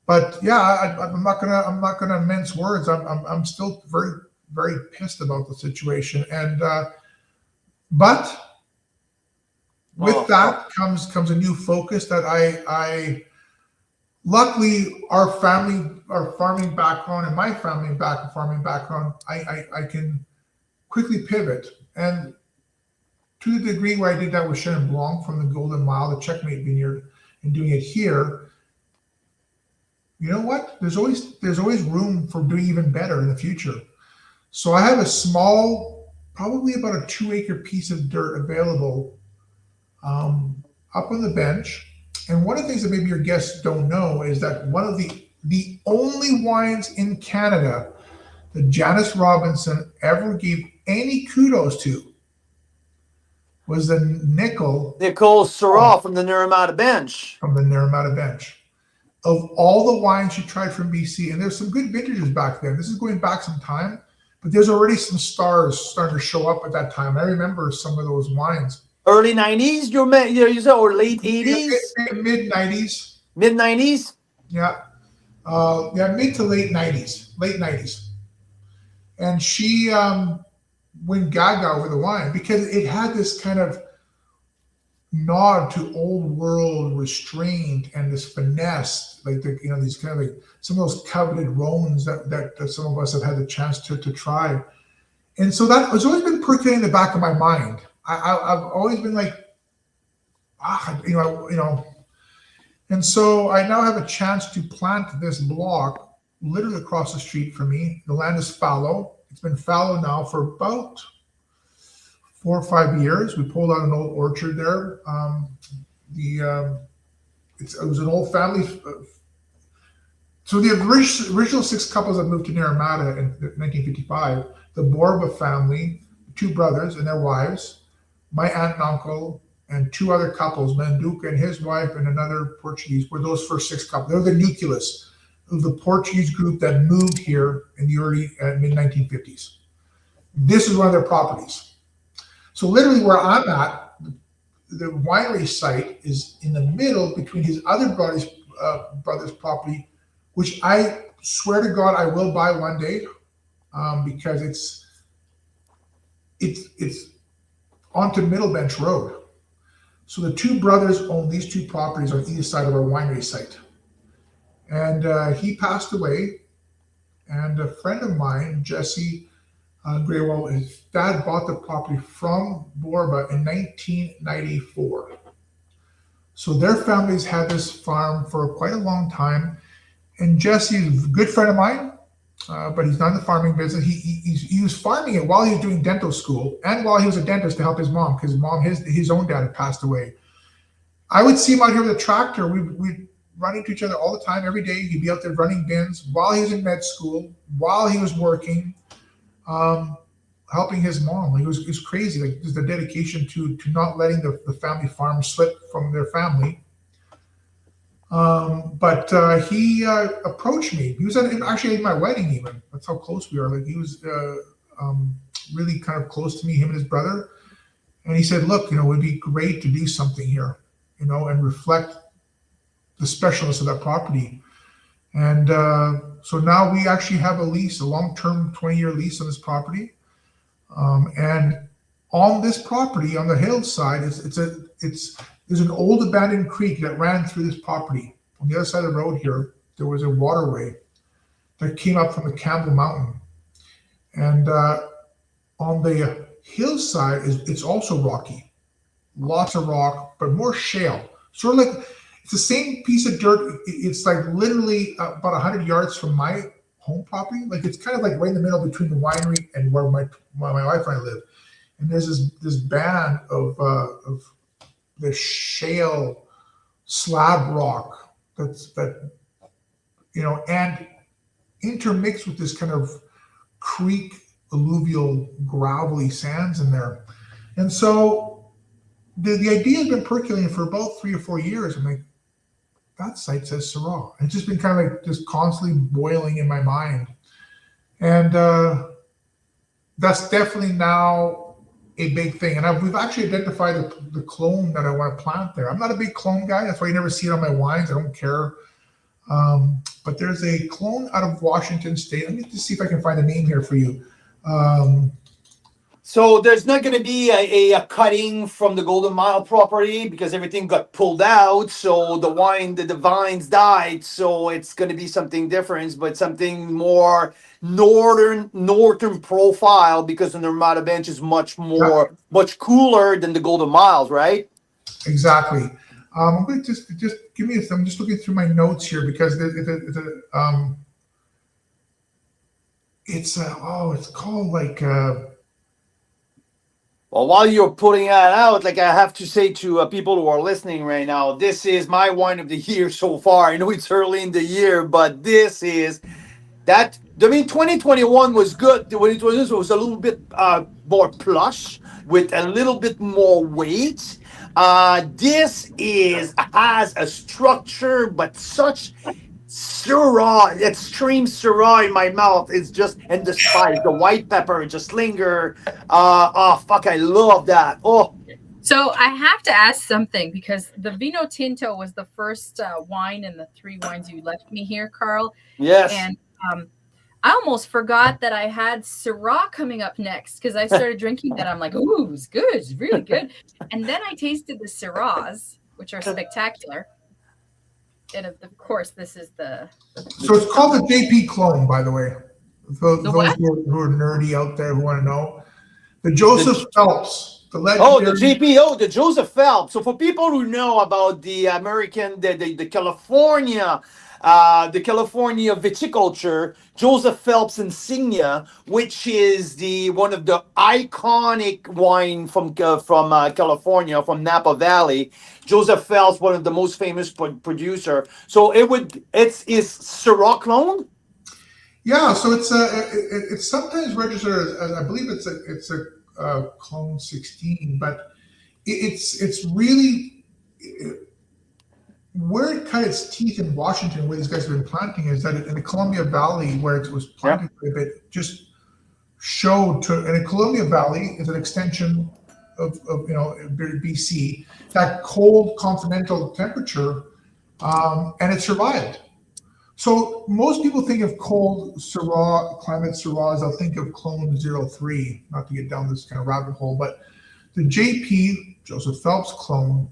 But yeah, I'm not gonna mince words. I'm still very, very pissed about the situation. And but with that comes a new focus that I luckily our farming background and my farming background, I can quickly pivot. And to the degree where I did that with Chenin Blanc from the Golden Mile, the Checkmate Vineyard, and doing it here, you know what? There's always room for doing even better in the future. So I have a small, probably about a 2-acre piece of dirt available up on the bench. And one of the things that maybe your guests don't know is that one of the The only wines in Canada that Janice Robinson ever gave any kudos to was the Nickel Syrah from the Naramata bench. From the Naramata bench. Of all the wines she tried from BC, and there's some good vintages back then. This is going back some time, but there's already some stars starting to show up at that time. I remember some of those wines. Early 90s, you said, or late 80s? Mid 90s. Mid 90s? Yeah. Mid to late 90s. Late 90s. And she went gaga over the wine because it had this kind of nod to old world restraint and this finesse, like these kind of like some of those coveted Rhones that some of us have had the chance to try. And so that has always been percolating in the back of my mind. I've always been like, and so I now have a chance to plant this block literally across the street from me. The land is fallow. It's been fallow now for about 4 or 5 years. We pulled out an old orchard there. It was an old family. So the original 6 couples that moved to Naramata in 1955, the Borba family, 2 brothers and their wives, my aunt and uncle, and 2 other couples, Manduca and his wife and another Portuguese, were those first 6 couples. They were the nucleus of the Portuguese group that moved here in the early mid-1950s. This is one of their properties. So literally where I'm at, the winery site is in the middle between his other brother's property, which I swear to God I will buy one day, because it's onto Middle Bench Road. So the 2 brothers own these 2 properties on either side of our winery site. And he passed away, and a friend of mine, Jesse Graywell, his dad bought the property from Borba in 1994. So their families had this farm for quite a long time. And Jesse is a good friend of mine, but he's not in the farming business. He was farming it while he was doing dental school and while he was a dentist to help his mom, because his own dad had passed away. I would see him out here with a tractor. We'd run into each other all the time, every day. He'd be out there running bins while he was in med school, while he was working, helping his mom. It was crazy. Like, just the dedication to not letting the family farm slip from their family. But he approached me. He was actually at my wedding even. That's how close we are. Like, he was really kind of close to me, him and his brother. And he said, look, it would be great to do something here, and reflect the specialness of that property. And so now we actually have a lease, a long-term 20-year lease on this property. And on this property, on the hillside, there's an old abandoned creek that ran through this property. On the other side of the road here, there was a waterway that came up from the Campbell Mountain. And on the hillside, it's also rocky. Lots of rock, but more shale. Sort of like, it's the same piece of dirt. It's like literally about 100 yards from my home property. Like, it's kind of like right in the middle between the winery and where my wife and I live. And there's this band of the shale slab rock that and intermixed with this kind of creek alluvial gravelly sands in there. And so the idea has been percolating for about 3 or 4 years. I'm like, that site says Syrah. It's just been kind of like just constantly boiling in my mind. And that's definitely now a big thing. And we've actually identified the clone that I want to plant there. I'm not a big clone guy. That's why you never see it on my wines. I don't care. But there's a clone out of Washington State. Let me just see if I can find a name here for you. So there's not going to be a cutting from the Golden Mile property because everything got pulled out. So the vines died. So it's going to be something different, but something more northern profile, because the Naramata Bench is much cooler than the Golden Miles, right? Exactly. I'm going to just give me. I'm just looking through my notes here because it's called like. Well, while you're putting that out, like I have to say to people who are listening right now, this is my wine of the year so far. I know it's early in the year, but this is that. I mean, 2021 was good. When it was a little bit more plush with a little bit more weight. This is has a structure, but such Syrah, extreme Syrah in my mouth. It's just, and the spice, the white pepper just linger. Oh fuck, I love that. Oh So I have to ask something because the Vino Tinto was the first wine in the three wines you left me here, Carl. yes. And I almost forgot that I had Syrah coming up next because I started drinking that. I'm like, ooh, it's good. It's really good. And then I tasted the Syrahs, which are spectacular. And of course, this is the. So it's called the JP clone, by the way. For The those what? who are nerdy out there who want to know. The Joseph Phelps, the Oh, the legendary. GPO, the Joseph Phelps. So for people who know about the American, the California, the California viticulture, Joseph Phelps insignia, which is the one of the iconic wine from California, from Napa Valley. Joseph Phelps, one of the most famous producer. So it's Syrah clone. Yeah, so it's sometimes registered as I believe it's a clone 16, but it's really where it cut its teeth in Washington, where these guys have been planting, is that in the Columbia Valley, where it was planted a bit, just showed to. And the Columbia Valley is an extension of BC, that cold continental temperature, and it survived. So most people think of cold Syrah, climate Syrahs, they'll think of clone 03, not to get down this kind of rabbit hole, but the JP, Joseph Phelps clone,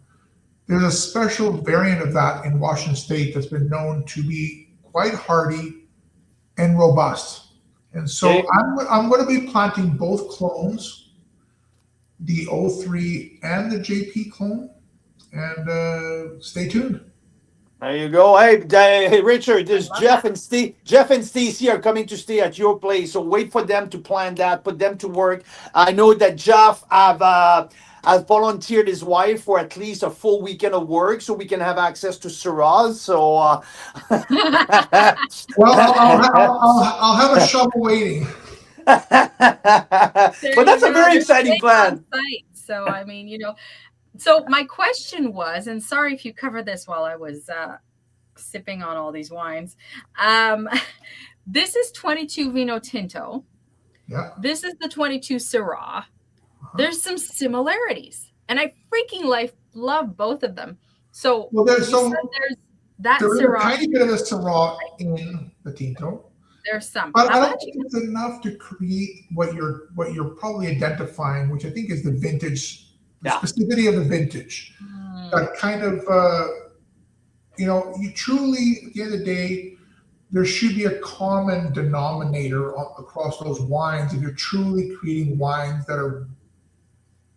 there's a special variant of that in Washington State that's been known to be quite hardy and robust. And so Okay. I'm going to be planting both clones, the 03 and the JP clone, and stay tuned. There you go. Hey, Richard, there's Jeff and Steve. Jeff and Stacey are coming to stay at your place, so wait for them to plan that, put them to work. I know that Jeff has volunteered his wife for at least a full weekend of work, so we can have access to Syrahs. So, Well, I'll have a shovel waiting. but that's a very exciting plan. Site. So I mean, So my question was, and sorry if you covered this while I was sipping on all these wines. This is 22 Vinho Tinto. Yeah. This is the 22 Syrah. There's some similarities, and I freaking love both of them. So there's that there is Syrah. a tiny bit of a Syrah in the Tinto. There's some, but I don't think it's enough to create what you're probably identifying, which I think is the vintage. The specificity of the vintage, that kind of, you truly, at the end of the day, there should be a common denominator across those wines if you're truly creating wines that are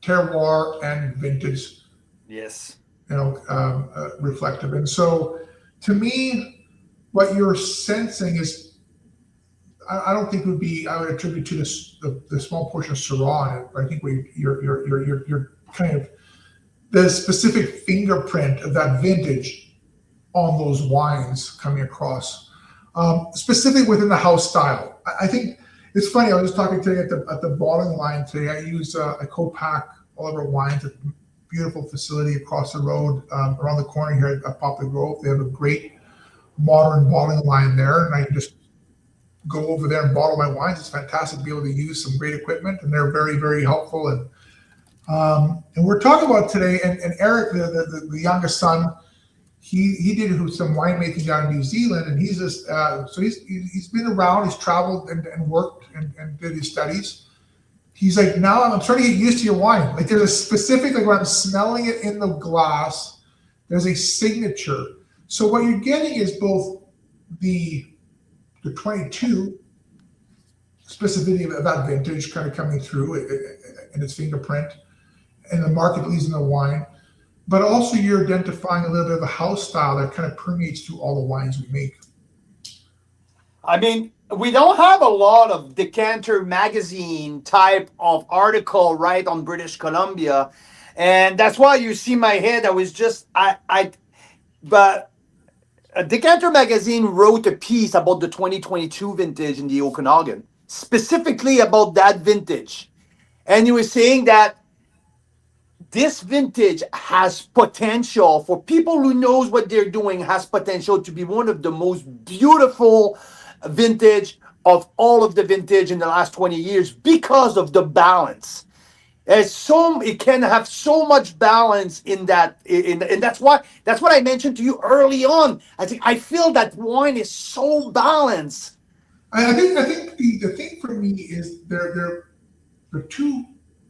terroir and vintage. Yes. Reflective. And so, to me, what you're sensing is, I don't think would be. I would attribute to the small portion of Syrah in it. But I think you're kind of the specific fingerprint of that vintage on those wines coming across, specifically within the house style. I think it's funny. I was just talking today at the bottling line today. I use a co-pack all of our wines at a beautiful facility across the road, around the corner here at Poplar Grove. They have a great modern bottling line there, and I can just go over there and bottle my wines. It's fantastic to be able to use some great equipment, and they're very, very helpful. And we're talking about today, and Eric, the youngest son, he did some winemaking down in New Zealand, and he's just so he's been around, he's traveled and worked and did his studies. He's like, now I'm starting to get used to your wine. Like there's a specific, like when I'm smelling it in the glass, there's a signature. So what you're getting is both the 22 specificity of that vintage kind of coming through in its fingerprint, and the market leads in the wine, but also you're identifying a little bit of the house style that kind of permeates through all the wines we make. I mean, we don't have a lot of Decanter magazine type of article right on British Columbia, and that's why you see my head. I was just but Decanter magazine wrote a piece about the 2022 vintage in the Okanagan, specifically about that vintage, and he was saying that this vintage has potential for people who knows what they're doing, has potential to be one of the most beautiful vintage of all of the vintage in the last 20 years because of the balance. It can have so much balance in that, and that's what I mentioned to you early on. I feel that wine is so balanced. I think the thing for me is they're two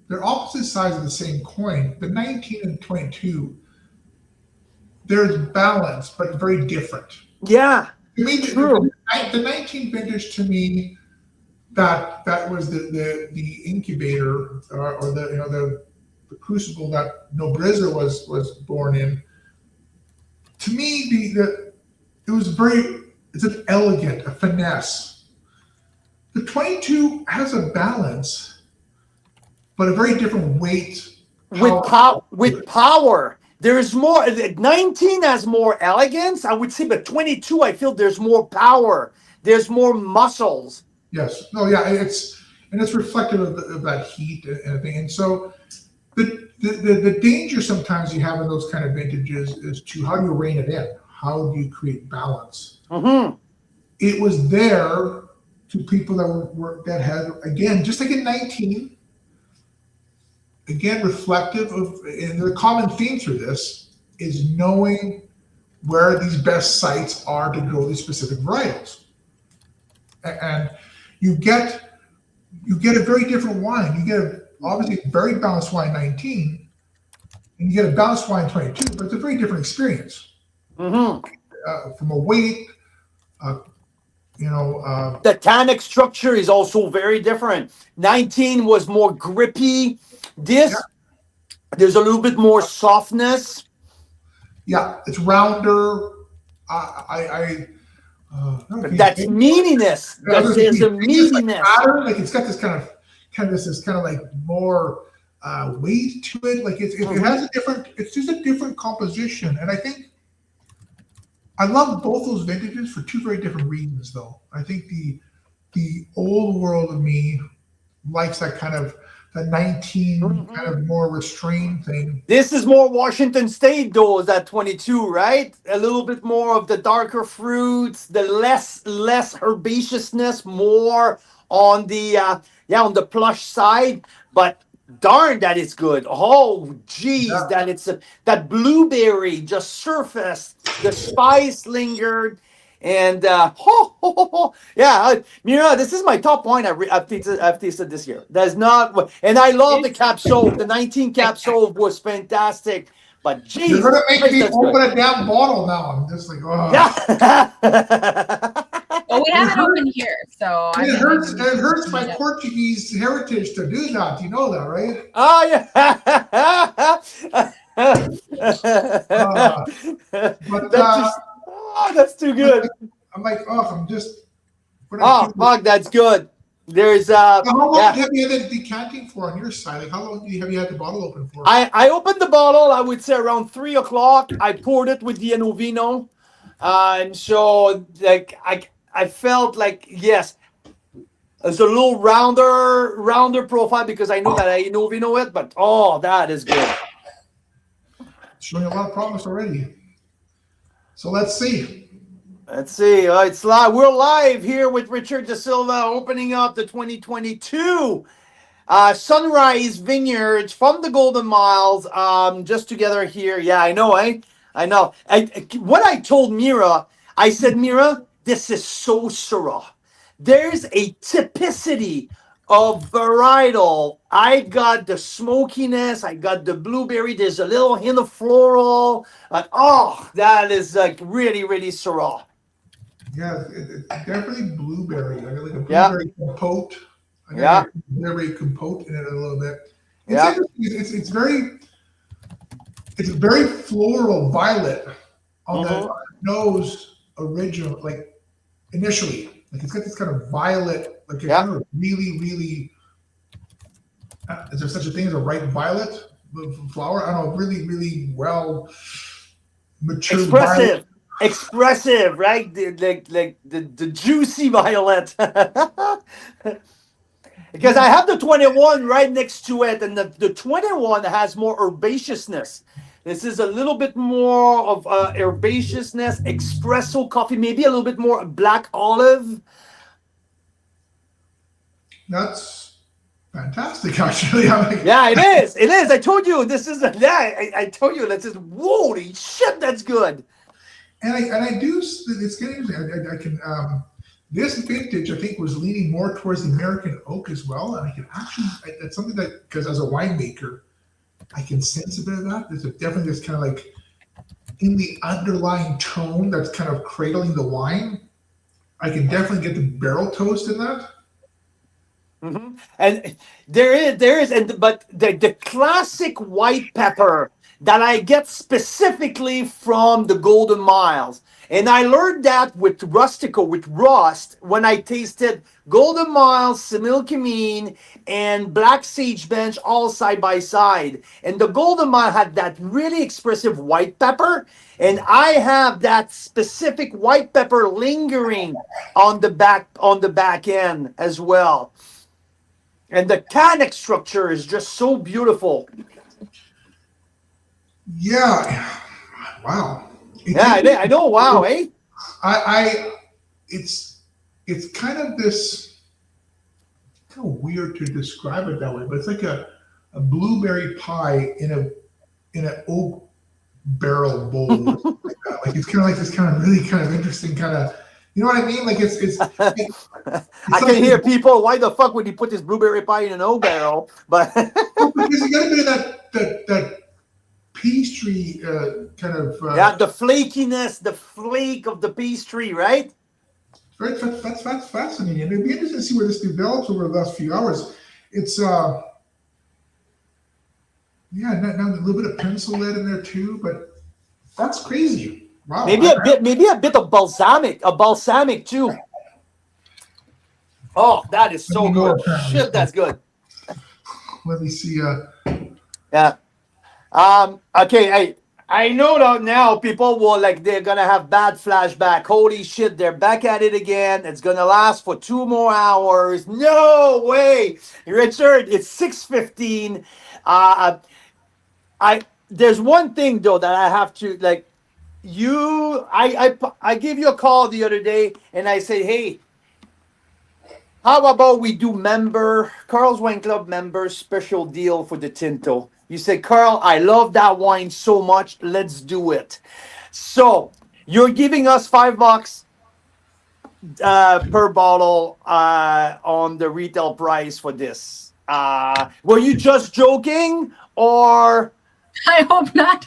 they're opposite sides of the same coin. The 19 and 22, there's balance, but very different. Yeah, To me, true. the 19 vintage to me, that was the incubator or the crucible that Nobreza was born in. To me, it's an elegant, a finesse. The 22 has a balance, but a very different weight. With power. There's more. 19 has more elegance, I would say, but 22, I feel there's more power. There's more muscles. Yes. No. Yeah. It's reflective of that heat and everything. And so the danger sometimes you have in those kind of vintages is to how do you rein it in? How do you create balance? Mm-hmm. It was there to people that had, again, just like in 19, again, reflective of, and the common theme through this is knowing where these best sites are to grow these specific varietals. And you get a very different wine. You get obviously a very balanced wine 19, and you get a balanced wine 22, but it's a very different experience. Mm-hmm. From a weight, the tannic structure is also very different. 19 was more grippy. There's a little bit more softness. Yeah, it's rounder. That's meaniness. There's a meaniness. Like it's got this kind of like more weight to it. Like it has a different. It's just a different composition, and I think I love both those vintages for two very different reasons. Though I think the old world of me likes that kind of the 19 kind of more restrained thing. This is more Washington State, though, is that 22, right? A little bit more of the darker fruits, the less herbaceousness, more on the on the plush side. But darn, that is good. Oh, geez, that blueberry just surfaced, the spice lingered. And Mira, this is my top wine I've tasted this year. That's not, and I love the Cap Sauv. The 19 Cap Sauv was fantastic. But geez, you're gonna make me open a damn bottle now. I'm just like, oh. Yeah. Well, we have it open here, so it hurts my Portuguese heritage to do that. You know that, right? Oh yeah. That's too good. I'm like, I'm just. Fuck, that's good. There's how long have you had the decanting for on your side? Like, how long have you had the bottle open for? I opened the bottle, I would say around 3 o'clock. I poured it with the Enovino. And so like I felt like, yes, it's a little rounder profile because I know that I Enovino it, but that is good. Showing a lot of promise already. So let's see. It's live. We're live here with Richard Da Silva, opening up the 2022 Sunrise Vineyards from the Golden Miles. Just together here. Yeah, I know. I know. What I told Mira, I said, Mira, this is so Syrah. There's a typicity of varietal. I got the smokiness. I got the blueberry. There's a little hint of floral. That is like really, really Syrah. Yeah, it's definitely blueberry. I got like a blueberry compote. Blueberry compote in it a little bit. It's very floral violet on the nose original, like initially. Like it's got this kind of violet, like a Yeah. kind of really, really. Is there such a thing as a ripe violet flower? I don't know. Really, really well mature violet. Expressive, right? The juicy violet. Because I have the 21 right next to it, and the 21 has more herbaceousness. This is a little bit more of herbaceousness, espresso coffee, maybe a little bit more black olive. That's fantastic, actually. I'm like, Yeah, it is. It is. I told you this is. I told you this is. Holy shit, that's good. and I do. It's getting interesting. I can. This vintage, I think, was leaning more towards the American oak as well, and I can actually. That's something that, because as a winemaker, I can sense a bit of that. There's definitely this kind of like in the underlying tone that's kind of cradling the wine. I can definitely get the barrel toast in that. Mm-hmm. And there is, but the classic white pepper that I get specifically from the Golden Miles, and I learned that with Rustico, with Rust, when I tasted Golden Miles, Similkameen, and Black Sage Bench all side by side, and the Golden Mile had that really expressive white pepper, and I have that specific white pepper lingering on the back end as well. And the tannic structure is just so beautiful. Yeah. Wow. I know. Wow, eh? It's kind of this, kind of weird to describe it that way, but it's like a blueberry pie in an oak barrel bowl. Like that. Like it's kind of like this kind of really kind of interesting kind of, you know what I mean? Like it's I can hear people. Why the fuck would he put this blueberry pie in an oak barrel? But because you got a bit of that pastry kind of. Yeah, the flakiness, the flake of the pastry, right? Right, that's fascinating. And it'd be interesting to see where this develops over the last few hours. It's now a little bit of pencil lead in there too, but that's crazy. Wow. Maybe a bit of balsamic too. Oh, that is so good. Shit, that's good. Let me see. Yeah. Okay. I know that now people will they're gonna have bad flashback. Holy shit, they're back at it again. It's gonna last for 2 more hours. No way, Richard. It's 6:15. There's one thing though that I have to I gave you a call the other day and I said, hey, how about we do Carl's Wine Club member special deal for the Tinto? You said, Carl, I love that wine so much. Let's do it. So you're giving us $5 per bottle on the retail price for this. Were you just joking or? I hope not.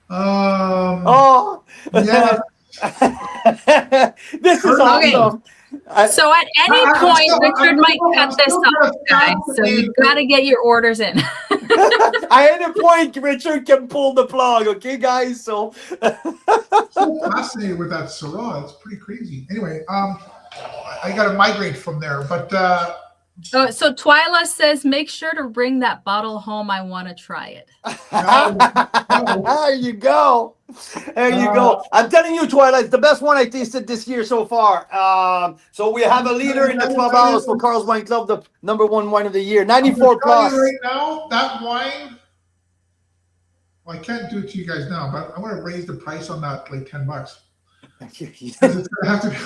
Oh, yeah. This is awesome. So at any point, Richard might cut this off, guys. So you've got to get your orders in. At any point, Richard can pull the plug. Okay, guys. So fascinated with that Syrah. It's pretty crazy. Anyway, I got to migrate from there, but. So Twyla says, make sure to bring that bottle home. I want to try it. There you go. There you go. I'm telling you, Twyla, it's the best one I tasted this year so far. So we have a leader in the 12 hours for Carl's Wine Club, the #1 wine of the year, 94 plus. Right now, that wine. Well, I can't do it to you guys now, but I'm going to raise the price on that like $10. It's going to have to be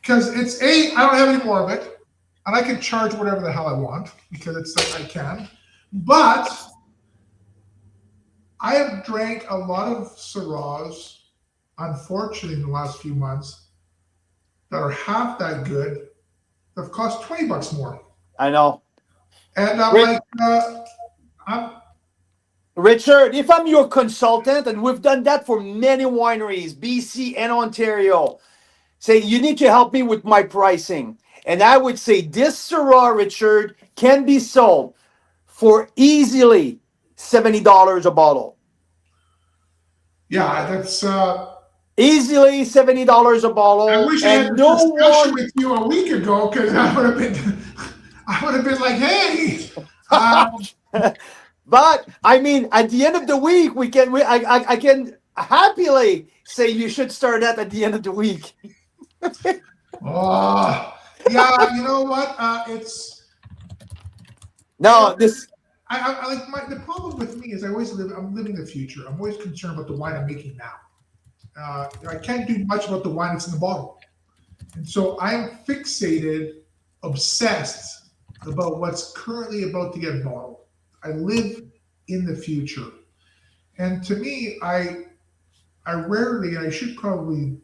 because it's I don't have any more of it. And I can charge whatever the hell I want because it's like I can. But I have drank a lot of Syrahs, unfortunately, in the last few months that are half that good that have cost $20 more. I know. And I'm Richard, if I'm your consultant, and we've done that for many wineries, BC and Ontario, say you need to help me with my pricing. And I would say this Syrah, Richard, can be sold for easily $70 a bottle. Yeah, that's. Easily $70 a I bottle, wish I had and this no discussion one. with you a week ago because I would have been, I would have been like, hey. Um, But I mean, at the end of the week, I can happily say you should start that at the end of the week. oh, yeah. You know what? It's. You know, No, this. I like the problem with me is I'm living the future. I'm always concerned about the wine I'm making now. I can't do much about the wine that's in the bottle. And so I am fixated, obsessed about what's currently about to get bottled. I live in the future. And to me, I rarely, and I should probably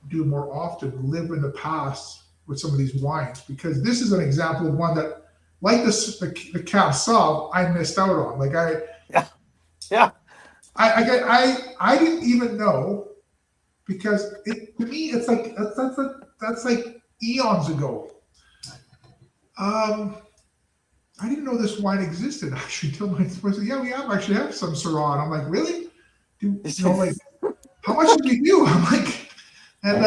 do more often, live in the past with some of these wines because this is an example of one that, like the Cab Sauv, I missed out on. Like Yeah, yeah. I didn't even know because to me it's like that's like eons ago. I didn't know this wine existed actually until my wife said, "Yeah, we actually have some Syrah." And I'm like, "Really? Like how much did we do?" I'm like, and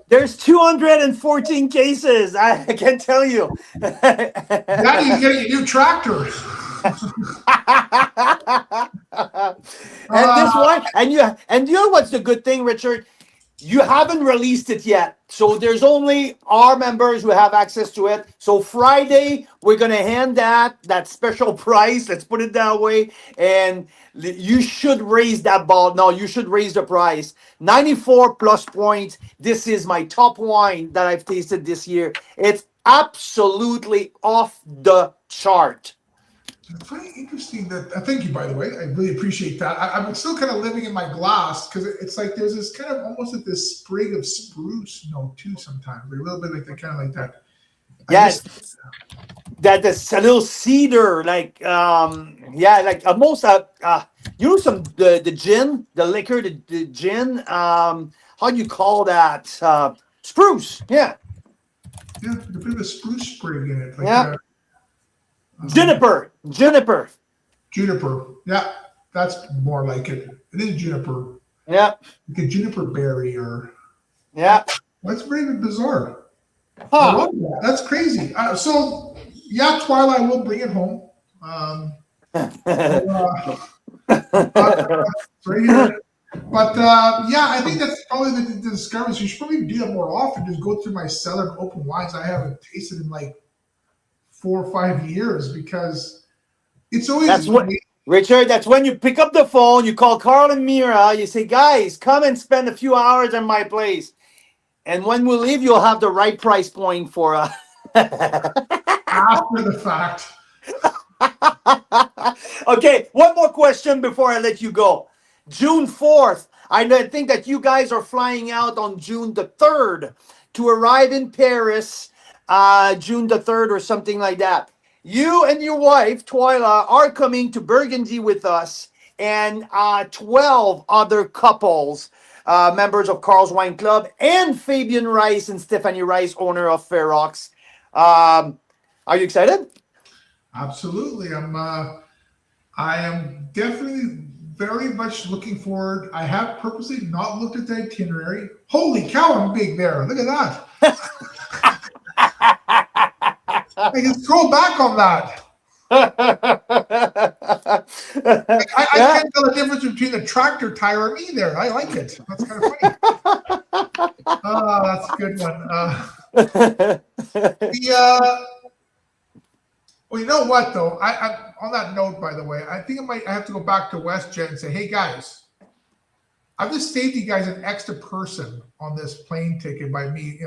There's 214 cases. I can tell you. Daddy's getting a new tractor. And this one, and you know what's the good thing, Richard? You haven't released it yet. So there's only our members who have access to it. So Friday, we're gonna hand that special price. Let's put it that way. And you should raise that ball. No, you should raise the price. 94 plus points. This is my top wine that I've tasted this year. It's absolutely off the chart. It's very interesting that. Thank you, by the way. I really appreciate that. I'm still kind of living in my glass because it's like there's this kind of almost like this sprig of spruce note too. Sometimes like a little bit like that, kind of like that. Yes, that's a little cedar, like like almost you know some the gin, the liquor, the gin. How do you call that? Spruce. Yeah, Yeah, like a bit of a spruce sprig in it, like yeah. Juniper, juniper. juniper. Yeah, that's more like it. It is juniper, Yeah, like a juniper berry, or yeah. that's very bizarre. I Huh. love that. That's crazy. So yeah, Twilight, I will bring it home. Right here. But yeah, I think that's probably the discovery. So you should probably do that more often. Just go through my cellar and open wines I haven't tasted in like 4 or 5 years because it's always That's what, Richard. That's when you pick up the phone, you call Carl and Mira, you say, "Guys, come and spend a few hours at my place." And when we leave, you'll have the right price point for after the fact. Okay, one more question before I let you go. June 4th, I think that you guys are flying out on June the 3rd to arrive in Paris, June the 3rd or something like that. You and your wife, Twyla, are coming to Burgundy with us and 12 other couples, members of Carl's Wine Club, and Fabian Rice and Stephanie Rice, owner of Ferox. Are you excited? Absolutely. I am definitely very much looking forward. I have purposely not looked at the itinerary. Holy cow, I'm big there. Look at that. I can scroll back on that. I can't tell the difference between the tractor tire and me there. I like it. That's kind of funny. Oh, that's a good one. Well, you know what though? I on that note, by the way, I think I have to go back to WestJet and say, hey guys, I've just saved you guys an extra person on this plane ticket by me,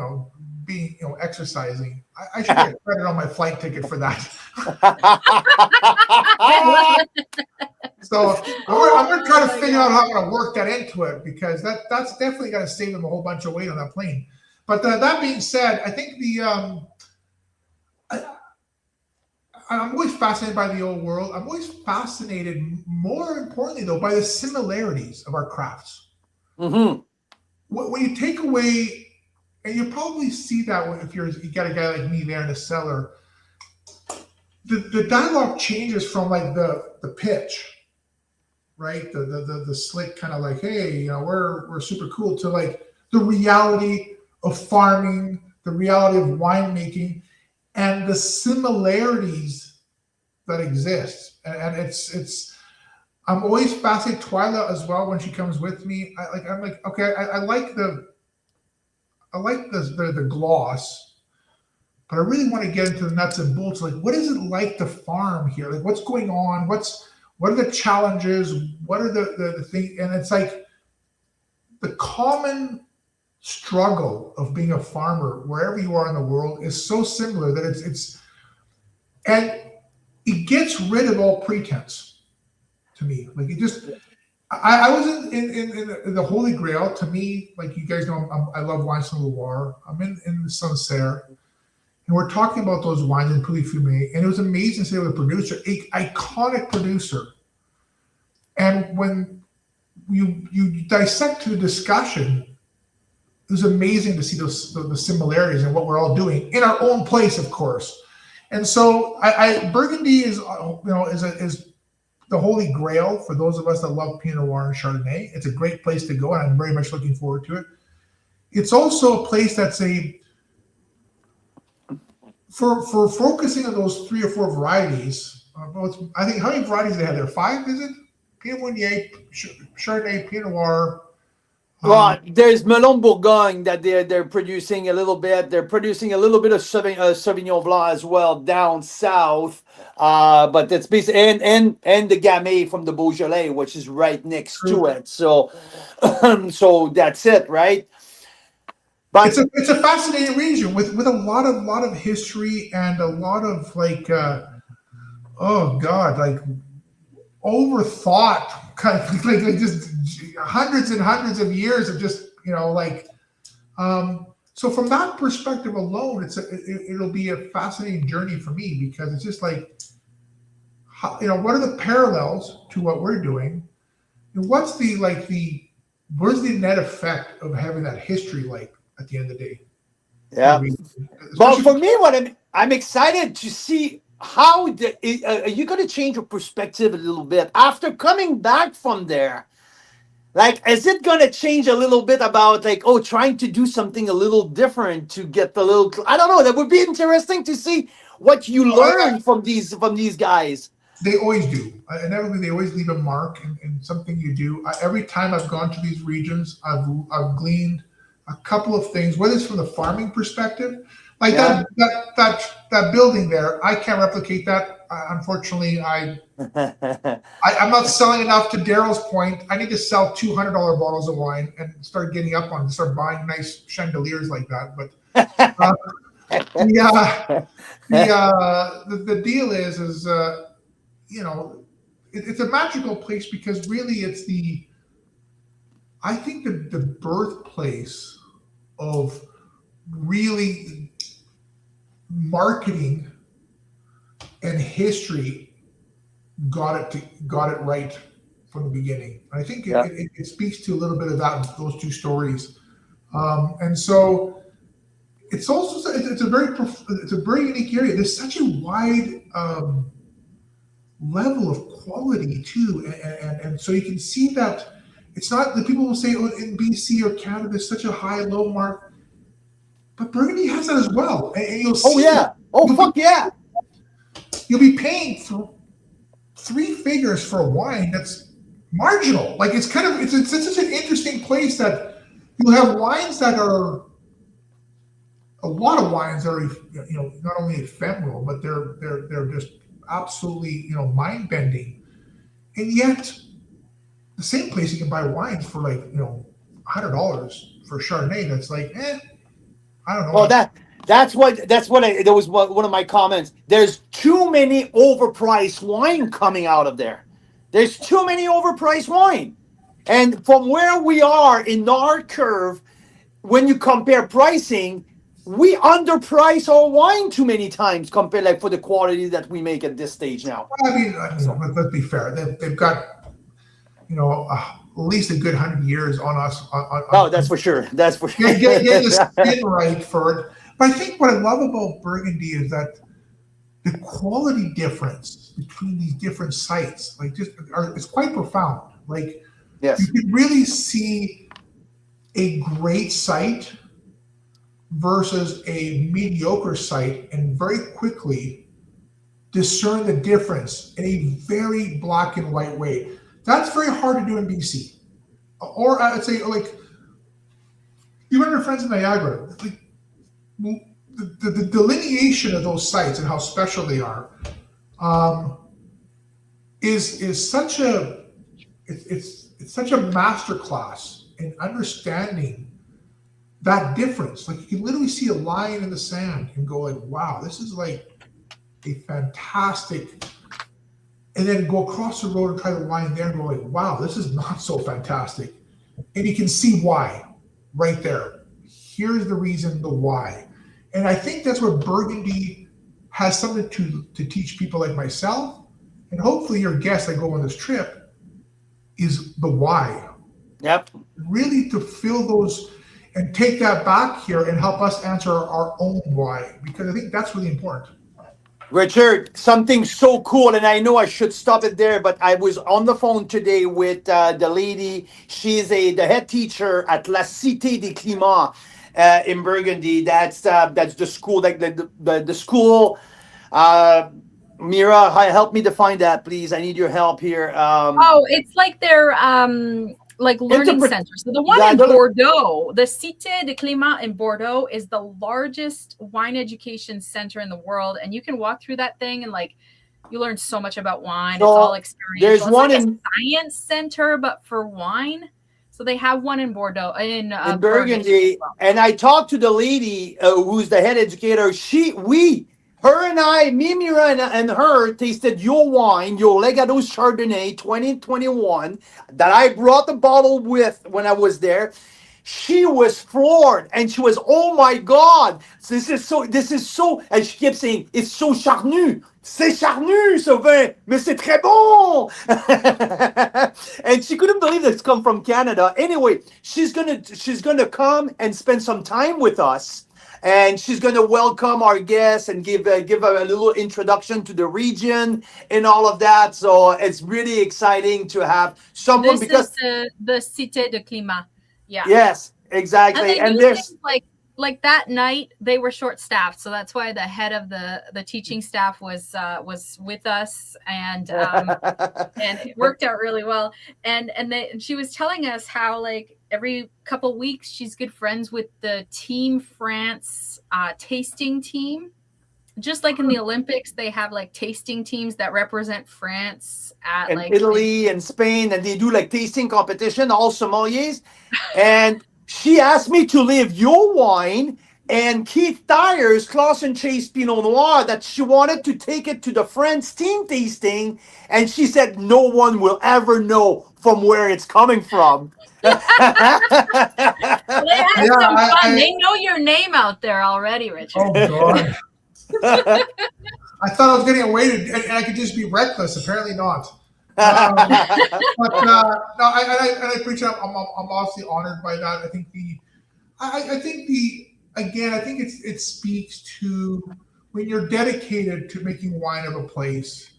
being exercising. I should get credit on my flight ticket for that. So I'm going to try to figure out how I'm going to work that into it because that's definitely going to save them a whole bunch of weight on that plane. But that being said, I think I'm always fascinated by the old world. I'm always fascinated, more importantly, though, by the similarities of our crafts. Mm-hmm. When you take away, and you probably see that if you got a guy like me there in the cellar, the dialogue changes from like the pitch. right? The slick kind of like, hey, we're super cool, to like the reality of farming, the reality of winemaking, and the similarities that exist. And it's I'm always fascinated. Twyla as well, when she comes with me. I'm like, okay, I like the gloss, but I really want to get into the nuts and bolts. Like, what is it like to farm here? Like, what's going on? What are the challenges? What are the things? And it's like the common struggle of being a farmer wherever you are in the world is so similar that it's and it gets rid of all pretense to me. Like, it just, I was in the Holy Grail. To me, like you guys know, I love wines from Loire. I'm in the Syrah, and we're talking about those wines in Pouilly Fumé, and it was amazing to see with a producer, an iconic producer. And when you dissect the discussion, it was amazing to see the similarities and what we're all doing in our own place, of course. And so, Burgundy is is the holy grail for those of us that love Pinot Noir and Chardonnay. It's a great place to go, and I'm very much looking forward to it. It's also a place that's for focusing on those 3 or 4 varieties. I think, how many varieties they have there? 5, is it? Pinot Meunier, Chardonnay, Pinot Noir. Well, there's Melon Bourgogne that they're producing a little bit. They're producing a little bit of Sauvignon Blanc as well down south. But that's basically and the Gamay from the Beaujolais, which is right next to it. So so that's it, right? But it's a fascinating region with a lot of history and a lot of like oh god, like overthought kind of like just hundreds and hundreds of years of just so from that perspective alone, it'll be a fascinating journey for me, because it's just like, what are the parallels to what we're doing, and what's where's the net effect of having that history, like, at the end of the day. Yeah. But for me, what I'm excited to see how are you going to change your perspective a little bit after coming back from there? Like, is it going to change a little bit about like, trying to do something a little different to get the little, I don't know, that would be interesting to see what you learn from these guys. They always do. Inevitably, they always leave a mark in something you do. Every time I've gone to these regions, I've gleaned a couple of things, whether it's from the farming perspective, like that building there. I can't replicate that. Unfortunately, I'm not selling enough. To Daryl's point, I need to sell $200 bottles of wine and start getting up on, start buying nice chandeliers like that. But the deal is it's a magical place, because really it's I think the birthplace of really marketing and history got it right from the beginning. I think it speaks to a little bit of those 2 stories, and so it's also it's a very unique area. There's such a wide level of quality too, and so you can see that it's not that people will say, in BC or Canada there's such a high low mark, but Burgundy has that as well, and you'll see. You'll be paying 3 figures for a wine that's marginal. Like, it's kind of it's such an interesting place that you'll have wines that are a lot of wines that are not only ephemeral, but they're just absolutely mind bending, and yet the same place you can buy wines for like $100 for Chardonnay. That's like I don't know. Well, that was one of my comments. There's too many overpriced wine coming out of there. There's too many overpriced wine. And from where we are in our curve, when you compare pricing, we underprice our wine too many times compared, like, for the quality that we make at this stage now. I mean, let's be fair. They've got at least a good 100 years on us. That's for sure. That's for sure. Get the skin right for it. But I think what I love about Burgundy is that the quality difference between these different sites, like it's quite profound. Like you Yes. can really see a great site versus a mediocre site, and very quickly discern the difference in a very black and white way. That's very hard to do in BC. Or I'd say, like, even our friends in Niagara, like, the delineation of those sites and how special they are is such a it's such a masterclass in understanding that difference. Like, you can literally see a line in the sand and go like, wow, this is like a fantastic, and then go across the road and try the line there and go like, wow, this is not so fantastic. And you can see why right there. Here's the reason, the why. And I think that's where Burgundy has something to teach people like myself, and hopefully your guests that go on this trip, is the why. Yep. Really to fill those and take that back here and help us answer our own why, because I think that's really important. Richard, something so cool, and I know I should stop it there, but I was on the phone today with the lady. She's the head teacher at La Cité des Climats in Burgundy. That's the school, like the school. Mira, help me define that, please. I need your help here. Oh, it's like their like learning center. So the one in Bordeaux, the Cité de Climat in Bordeaux, is the largest wine education center in the world, and you can walk through that thing and like you learn so much about wine. So it's all experiential. There's one like a science center, but for wine. So they have one in Bordeaux, in Burgundy, well. And I talked to the lady who's the head educator. Her and I, me, Mira, and her tasted your wine, your Legado Chardonnay 2021 that I brought the bottle with when I was there. She was floored, and she was, oh my God, this is so, and she kept saying, it's so charnu. C'est charnu, ce vin, mais c'est très bon. And she couldn't believe it's come from Canada. Anyway, she's gonna come and spend some time with us. And she's going to welcome our guests and give a little introduction to the region and all of that. So it's really exciting to have someone, because is the Cité de Climat. Yeah. Yes, exactly. And there's like that night they were short staffed, so that's why the head of the teaching staff was with us, and it worked out really well. And she was telling us how like every couple weeks she's good friends with the Team France tasting team. Just like in the Olympics, they have like tasting teams that represent France at and like Italy and Spain, and they do like tasting competition, all sommeliers. And she asked me to leave your wine and Keith Dyer's Claus and Chase Pinot Noir, that she wanted to take it to the French team tasting, and she said no one will ever know from where it's coming from. Well, they had some fun. They know your name out there already, Richard. Oh God. I thought I was getting away and I could just be reckless. Apparently not. But no, I appreciate. I'm obviously honored by that. I think it speaks to when you're dedicated to making wine of a place,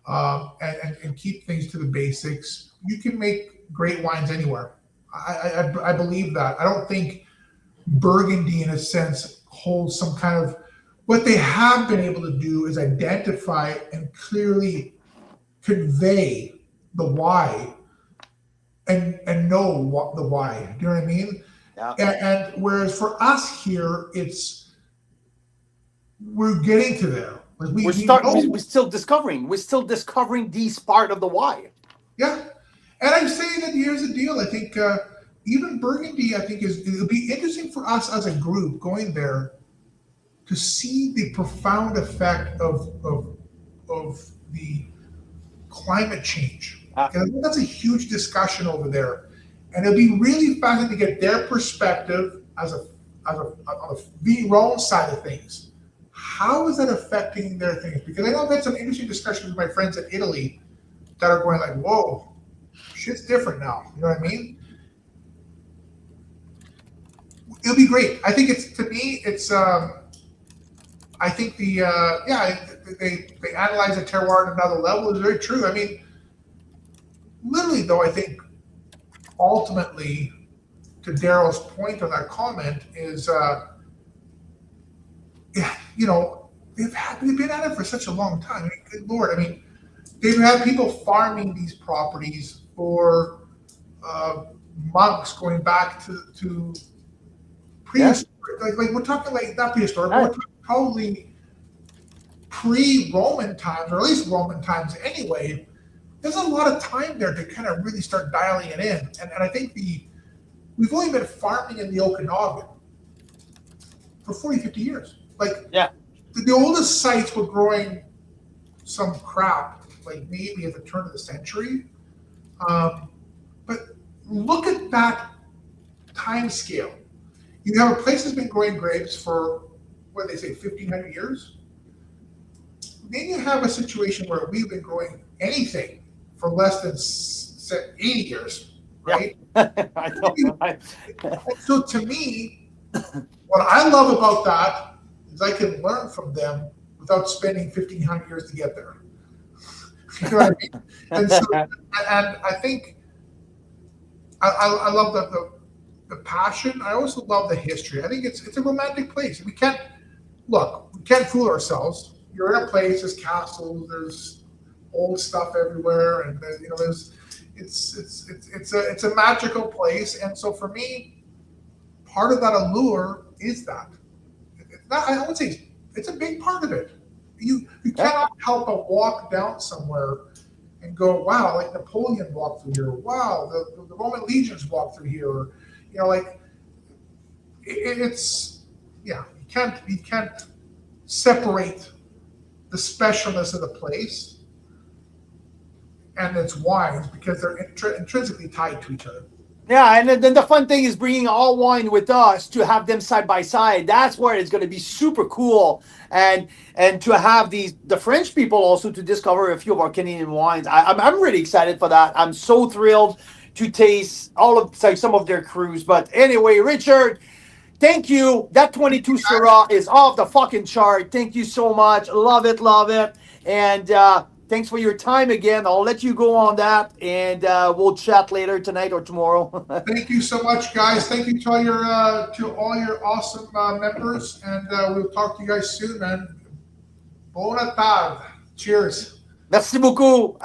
and keep things to the basics. You can make great wines anywhere. I believe that. I don't think Burgundy, in a sense, holds some kind of. What they have been able to do is identify and clearly convey the why and know what the why. Do you know what I mean? Yeah. And whereas for us here, we're getting to there. Like we're still discovering. We're still discovering these part of the why. Yeah, and I'm saying that here's the deal. I think even Burgundy, I think it'll be interesting for us as a group going there to see the profound effect of the climate change. Because I think that's a huge discussion over there, and it'll be really fascinating to get their perspective on the Vinho side of things. How is that affecting their things? Because I know I've had some interesting discussions with my friends in Italy that are going like, "Whoa, shit's different now." You know what I mean? It'll be great. I think I think they analyze the terroir at another level is very true. I mean, literally though, I think ultimately, to Daryl's point on that comment is, you know, they've been at it for such a long time. I mean, good Lord, I mean, they've had people farming these properties for months going back to prehistoric. Like we're talking like not prehistoric, we're talking probably pre-Roman times, or at least Roman times anyway. There's a lot of time there to kind of really start dialing it in. And I think we've only been farming in the Okanagan for 40, 50 years. Like the oldest sites were growing some crap, like maybe at the turn of the century. But look at that time scale. You have a place that's been growing grapes for, what do they say, 1,500 years? Then you have a situation where we've been growing anything for less than 80 years, right? I know. So to me, what I love about that is I can learn from them without spending 1,500 years to get there. You know what I mean? And so, and I think I love the passion. I also love the history. I think it's a romantic place. We can't fool ourselves. You're in a place, there's castles, there's old stuff everywhere, and you know, it's a magical place. And so for me, part of that allure is that. I would say it's a big part of it. You cannot help but walk down somewhere and go, wow, like Napoleon walked through here. Wow, the Roman legions walked through here. You know, like you can't separate the specialness of the place and its wines because they're intrinsically tied to each other. Yeah, and then the fun thing is bringing all wine with us to have them side by side. That's where it's going to be super cool, and to have the French people also to discover a few of our Canadian wines. I'm really excited for that. I'm so thrilled to taste some of their crus. But anyway, Richard, thank you. That 22 Syrah is off the fucking chart. Thank you so much. Love it, and thanks for your time again. I'll let you go on that, and we'll chat later tonight or tomorrow. Thank you so much, guys. Thank you to all your awesome members, and we'll talk to you guys soon, man. Bon appetit. Cheers. Merci beaucoup.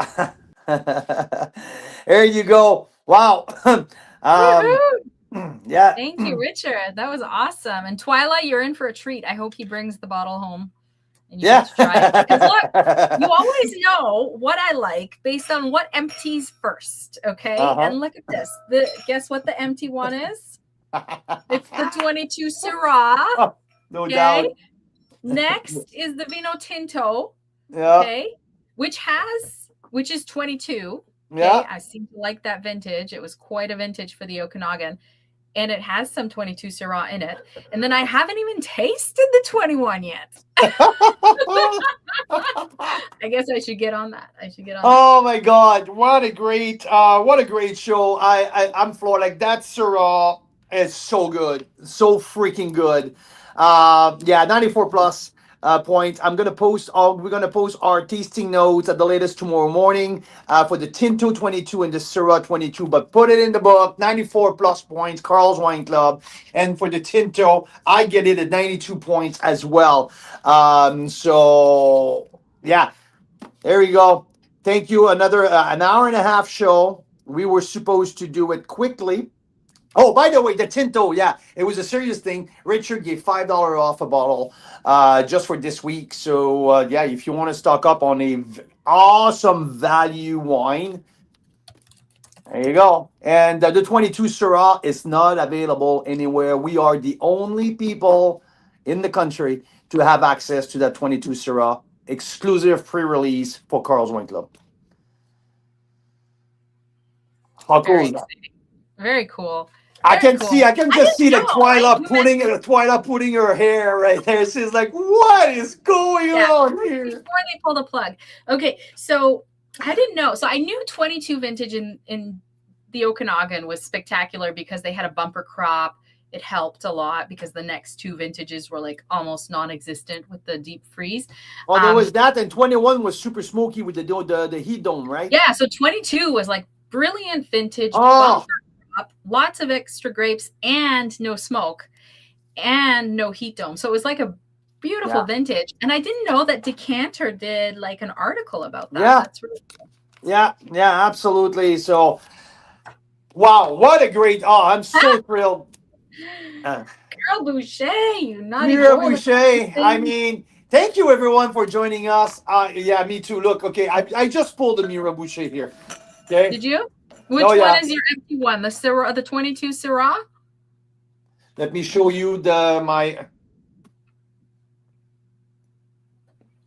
There you go. Wow. Yeah. Thank you, Richard. That was awesome. And Twilight, you're in for a treat. I hope he brings the bottle home. And you get to try it. Because look, you always know what I like based on what empties first. Okay. And look at this. Guess what the empty one is? It's the 22 Syrah. Oh, no doubt. Next is the Vinho Tinto. Yeah. Okay. Which is 22. Okay? Yeah. I seem to like that vintage. It was quite a vintage for the Okanagan. And it has some 22 Syrah in it. And then I haven't even tasted the 21 yet. I guess I should get on that. Oh my God. What a great show. I'm floored. Like that Syrah is so good. So freaking good. 94 plus points. We're gonna post our tasting notes at the latest tomorrow morning for the Tinto 22 and the Syrah 22. But put it in the book. 94 plus points. Carl's Wine Club, and for the Tinto, I get it at 92 points as well. So yeah, there you go. Thank you. Another an hour and a half show. We were supposed to do it quickly. Oh, by the way, the Tinto, it was a serious thing. Richard gave $5 off a bottle just for this week. So, if you want to stock up on a awesome value wine, there you go. And the 22 Syrah is not available anywhere. We are the only people in the country to have access to that 22 Syrah, exclusive pre-release for Carl's Wine Club. How cool is that? Very cool. I can just see the Twyla putting her hair right there. She's like, what is going on here? Before they pull the plug. Okay, so I didn't know. So I knew 22 vintage in the Okanagan was spectacular because they had a bumper crop it helped a lot because the next 2 vintages were like almost non-existent with the deep freeze. Well, there was that, and 21 was super smoky with the heat dome, right? Yeah, so 22 was like brilliant vintage, Oh, up, lots of extra grapes and no smoke and no heat dome. So it was like a beautiful vintage. And I didn't know that Decanter did like an article about that. Yeah. That's really cool. Yeah, absolutely. So, wow, what a great! Oh, I'm so thrilled. Girl Boucher, you naughty Mira boy. Boucher. I mean, thank you everyone for joining us. Yeah, me too. Look, okay, I just pulled the Mira Boucher here. Okay. Did you? Which one is your empty one? The Syrah, the 22 Syrah? Let me show you my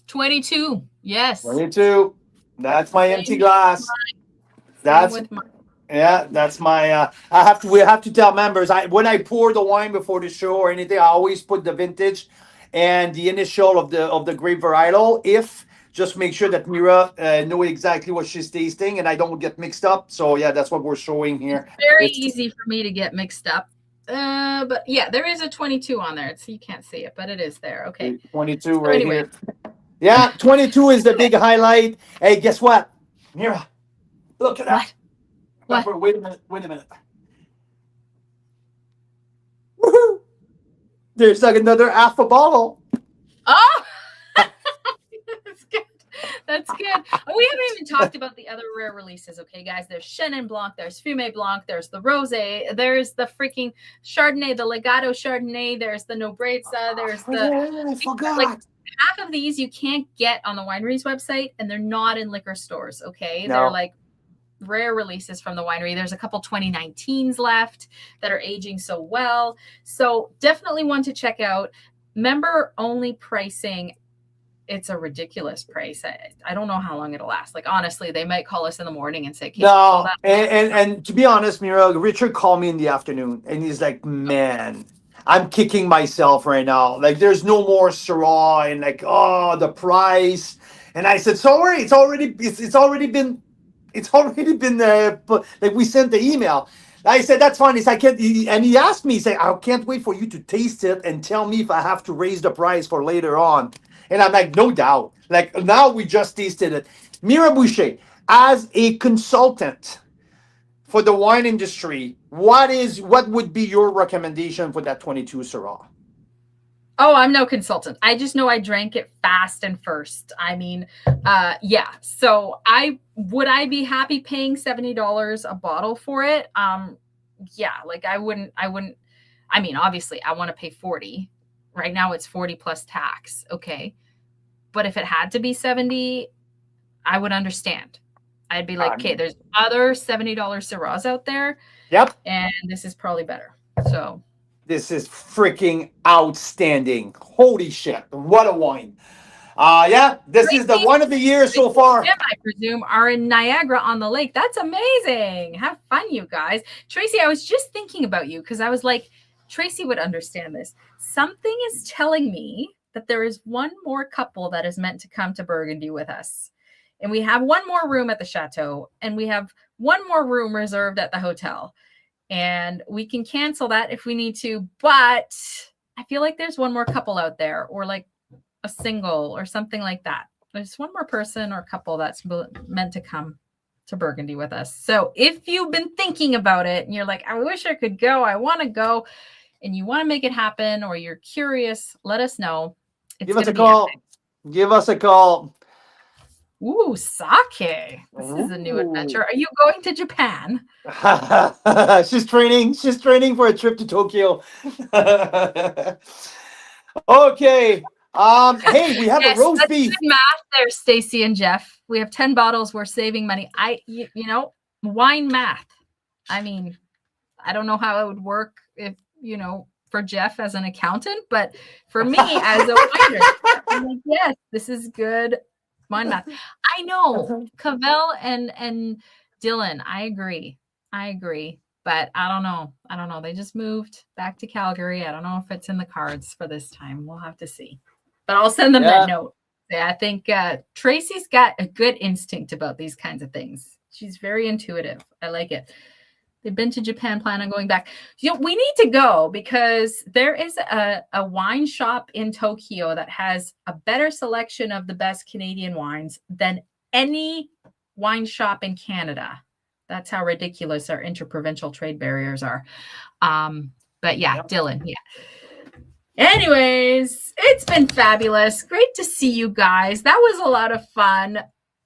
22. Yes. 22. That's my empty glass. That's that's my we have to tell members when I pour the wine before the show or anything, I always put the vintage and the initial of the grape varietal, if just make sure that Mira know exactly what she's tasting and I don't get mixed up. So yeah, that's what we're showing here. It's very easy for me to get mixed up. But yeah, there is a 22 on there. So you can't see it, but it is there. Okay. 22 right here. Yeah, 22 is the big highlight. Hey, guess what? Mira, look at that. What? Wait a minute. Woohoo! There's like another half a bottle. Oh! That's good. That's good. Oh, we haven't even talked about the other rare releases, okay, guys? There's Chenin Blanc, there's Fumé Blanc, there's the Rosé, there's the freaking Chardonnay, the Legato Chardonnay, there's the Nobrezza, there's the... I forgot. Like, half of these you can't get on the winery's website, and they're not in liquor stores, okay? No. They're like rare releases from the winery. There's a couple 2019s left that are aging so well. So definitely one to check out. Member only pricing. It's a ridiculous price. I don't know how long it'll last. Like, honestly, they might call us in the morning and say, no. And to be honest, Mira, Richard called me in the afternoon and he's like, man, I'm kicking myself right now. Like, there's no more Syrah and like, oh, the price. And I said, sorry, it's already been like, we sent the email. I said, that's fine. And he asked me, he said, I can't wait for you to taste it and tell me if I have to raise the price for later on. And I'm like, no doubt. Like, now we just tasted it. Mira Boucher, as a consultant for the wine industry, what would be your recommendation for that 22 Syrah? Oh, I'm no consultant. I just know I drank it fast and first. I mean, yeah. So would I be happy paying $70 a bottle for it? Yeah, like I wouldn't, I mean, obviously I want to pay 40. Right now it's 40 plus tax. Okay. But if it had to be 70, I would understand. I'd be like, okay, there's other $70 Syrahs out there. Yep. And this is probably better. So this is freaking outstanding. Holy shit. What a wine. Yeah, this is the one of the year so far. I presume are in Niagara on the lake. That's amazing. Have fun, you guys. Tracy, I was just thinking about you because I was like, Tracy would understand this. Something is telling me that there is one more couple that is meant to come to Burgundy with us. And we have one more room at the chateau, and we have one more room reserved at the hotel. And we can cancel that if we need to. But I feel like there's one more couple out there, or like a single or something like that. There's one more person or couple that's meant to come to Burgundy with us. So if you've been thinking about it and you're like, I wish I could go, I want to go, and you want to make it happen, or you're curious, let us know. Give us a call. Give us a call. Ooh, sake. This is a new adventure. Are you going to Japan? She's training. She's training for a trip to Tokyo. Okay. Hey, we have a roast beef. Good math there, Stacy and Jeff. We have 10 bottles. We're saving money. You know, wine math. I mean, I don't know how it would work if, you know, for Jeff as an accountant, but for me as a writer, I'm like, yes, this is good wine math. I know, Cavell and Dylan, I agree, but I don't know. They just moved back to Calgary. I don't know if it's in the cards for this time. We'll have to see, but I'll send them that note. Yeah, I think Tracy's got a good instinct about these kinds of things. She's very intuitive. I like it. They've been to Japan, plan on going back. We need to go because there is a wine shop in Tokyo that has a better selection of the best Canadian wines than any wine shop in Canada. That's how ridiculous our interprovincial trade barriers are. But yeah, yep. Dylan, yeah. Anyways, it's been fabulous. Great to see you guys. That was a lot of fun.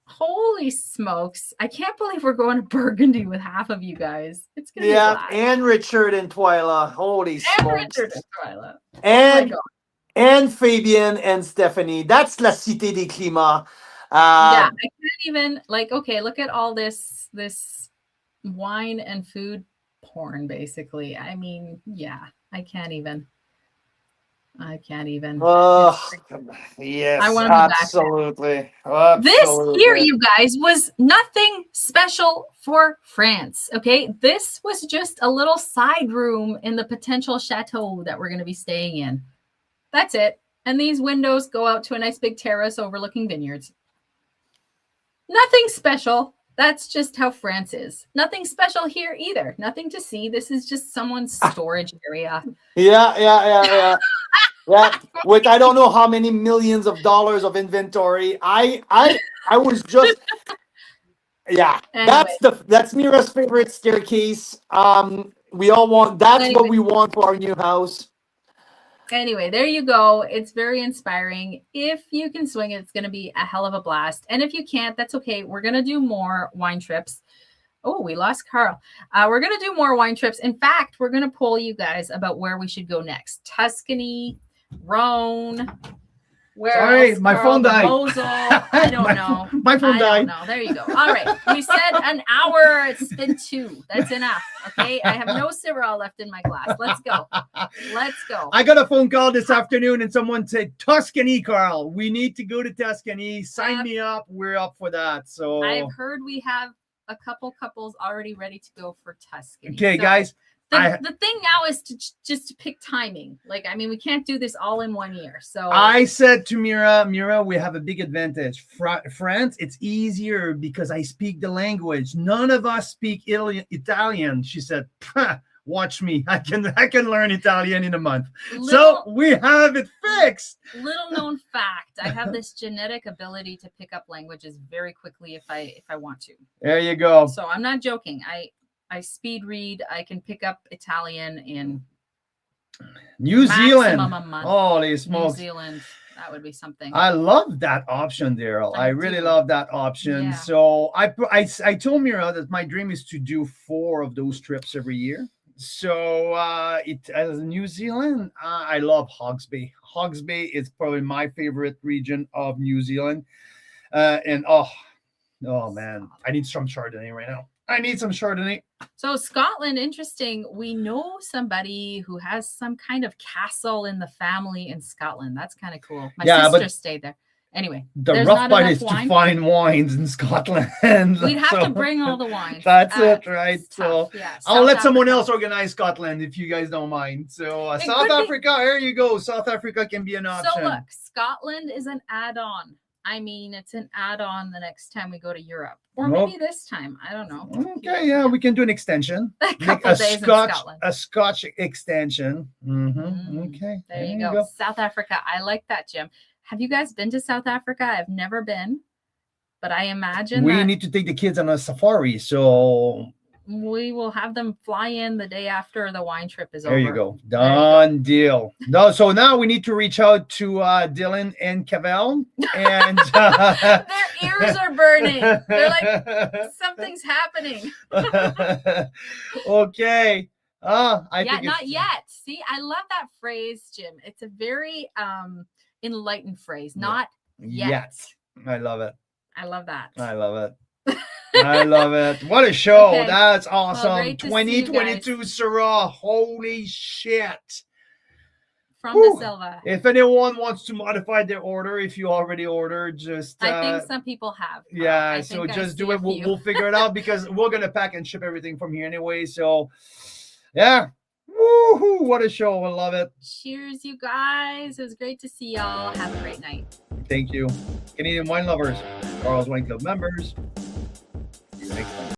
Holy smokes. I can't believe we're going to Burgundy with half of you guys. It's going to be fun. And Richard and Twyla. Holy smokes. Richard and Twyla. And Fabian and Stephanie. That's La Cité des Climats. Yeah, I can't even, okay, look at all this wine and food porn, basically. I mean, yeah, I can't even. Yes, I want absolutely. This here, you guys, was nothing special for France. Okay, this was just a little side room in the potential chateau that we're going to be staying in. That's it. And these windows go out to a nice big terrace overlooking vineyards. Nothing special. That's just how France is. Nothing special here either. Nothing to see. This is just someone's storage area. Yeah. With I don't know how many millions of dollars of inventory. I was just Anyway. That's Mira's favorite staircase. We all want what we want for our new house. Anyway, there you go. It's very inspiring. If you can swing it, it's going to be a hell of a blast. And if you can't, that's okay. We're going to do more wine trips. Oh, we lost Carl. We're going to do more wine trips. In fact, we're going to poll you guys about where we should go next. Tuscany, Rhone. Sorry, my phone died. Mosel. I don't know. My phone died. No, there you go. All right. We said an hour. It's been 2. That's enough. Okay. I have no Syrah left in my glass. Let's go. I got a phone call this afternoon and someone said, Tuscany, Carl. We need to go to Tuscany. Sign me up. We're up for that. So I've heard we have a couple couples already ready to go for Tuscany. Okay, guys. The thing now is to pick timing. We can't do this all in 1 year. So I said to Mira, we have a big advantage. France, it's easier because I speak the language. None of us speak Italian. She said, watch me. I can learn Italian in a month. So we have it fixed. Little known fact, I have this genetic ability to pick up languages very quickly if I want to. There you go. So I'm not joking. I speed read. I can pick up Italian in New Zealand. A month. Holy smokes. New Zealand. That would be something. I love that option, Daryl. I really love that option. Yeah. So I told Mira that my dream is to do 4 of those trips every year. So as New Zealand, I love Hawke's Bay. Hawke's Bay is probably my favorite region of New Zealand. And oh man, I need some Chardonnay right now. So Scotland, interesting. We know somebody who has some kind of castle in the family in Scotland. That's kind of cool. My sister stayed there. Anyway, the rough part is to find wines in Scotland. We'd have to bring all the wines. That's it, right? So I'll let someone else organize Scotland if you guys don't mind. So South Africa, there you go. South Africa can be an option. So look, Scotland is an add-on. It's an add-on the next time we go to Europe. Or maybe this time. I don't know. Okay, yeah, we can do an extension. A Scotch extension. Mm-hmm. Okay. There you go. South Africa. I like that, Jim. Have you guys been to South Africa? I've never been. But I imagine we need to take the kids on a safari. So we will have them fly in the day after the wine trip is over. There you go. Done deal. No, so now we need to reach out to Dylan and Cavell. And their ears are burning. They're like, something's happening. Okay. I think not yet. See, I love that phrase, Jim. It's a very enlightened phrase. Not yet. I love it. I love that. I love it. I love it. What a show. Okay. That's awesome. Well, 2022 Syrah. Holy shit. From Da Silva. If anyone wants to modify their order, if you already ordered, just I think some people have. Yeah, so just do it. We'll figure it out because we're gonna pack and ship everything from here anyway. So yeah. Woohoo, what a show. I love it. Cheers, you guys. It was great to see y'all. Have a great night. Thank you. Canadian wine lovers, Carl's Wine Club members. See you next time.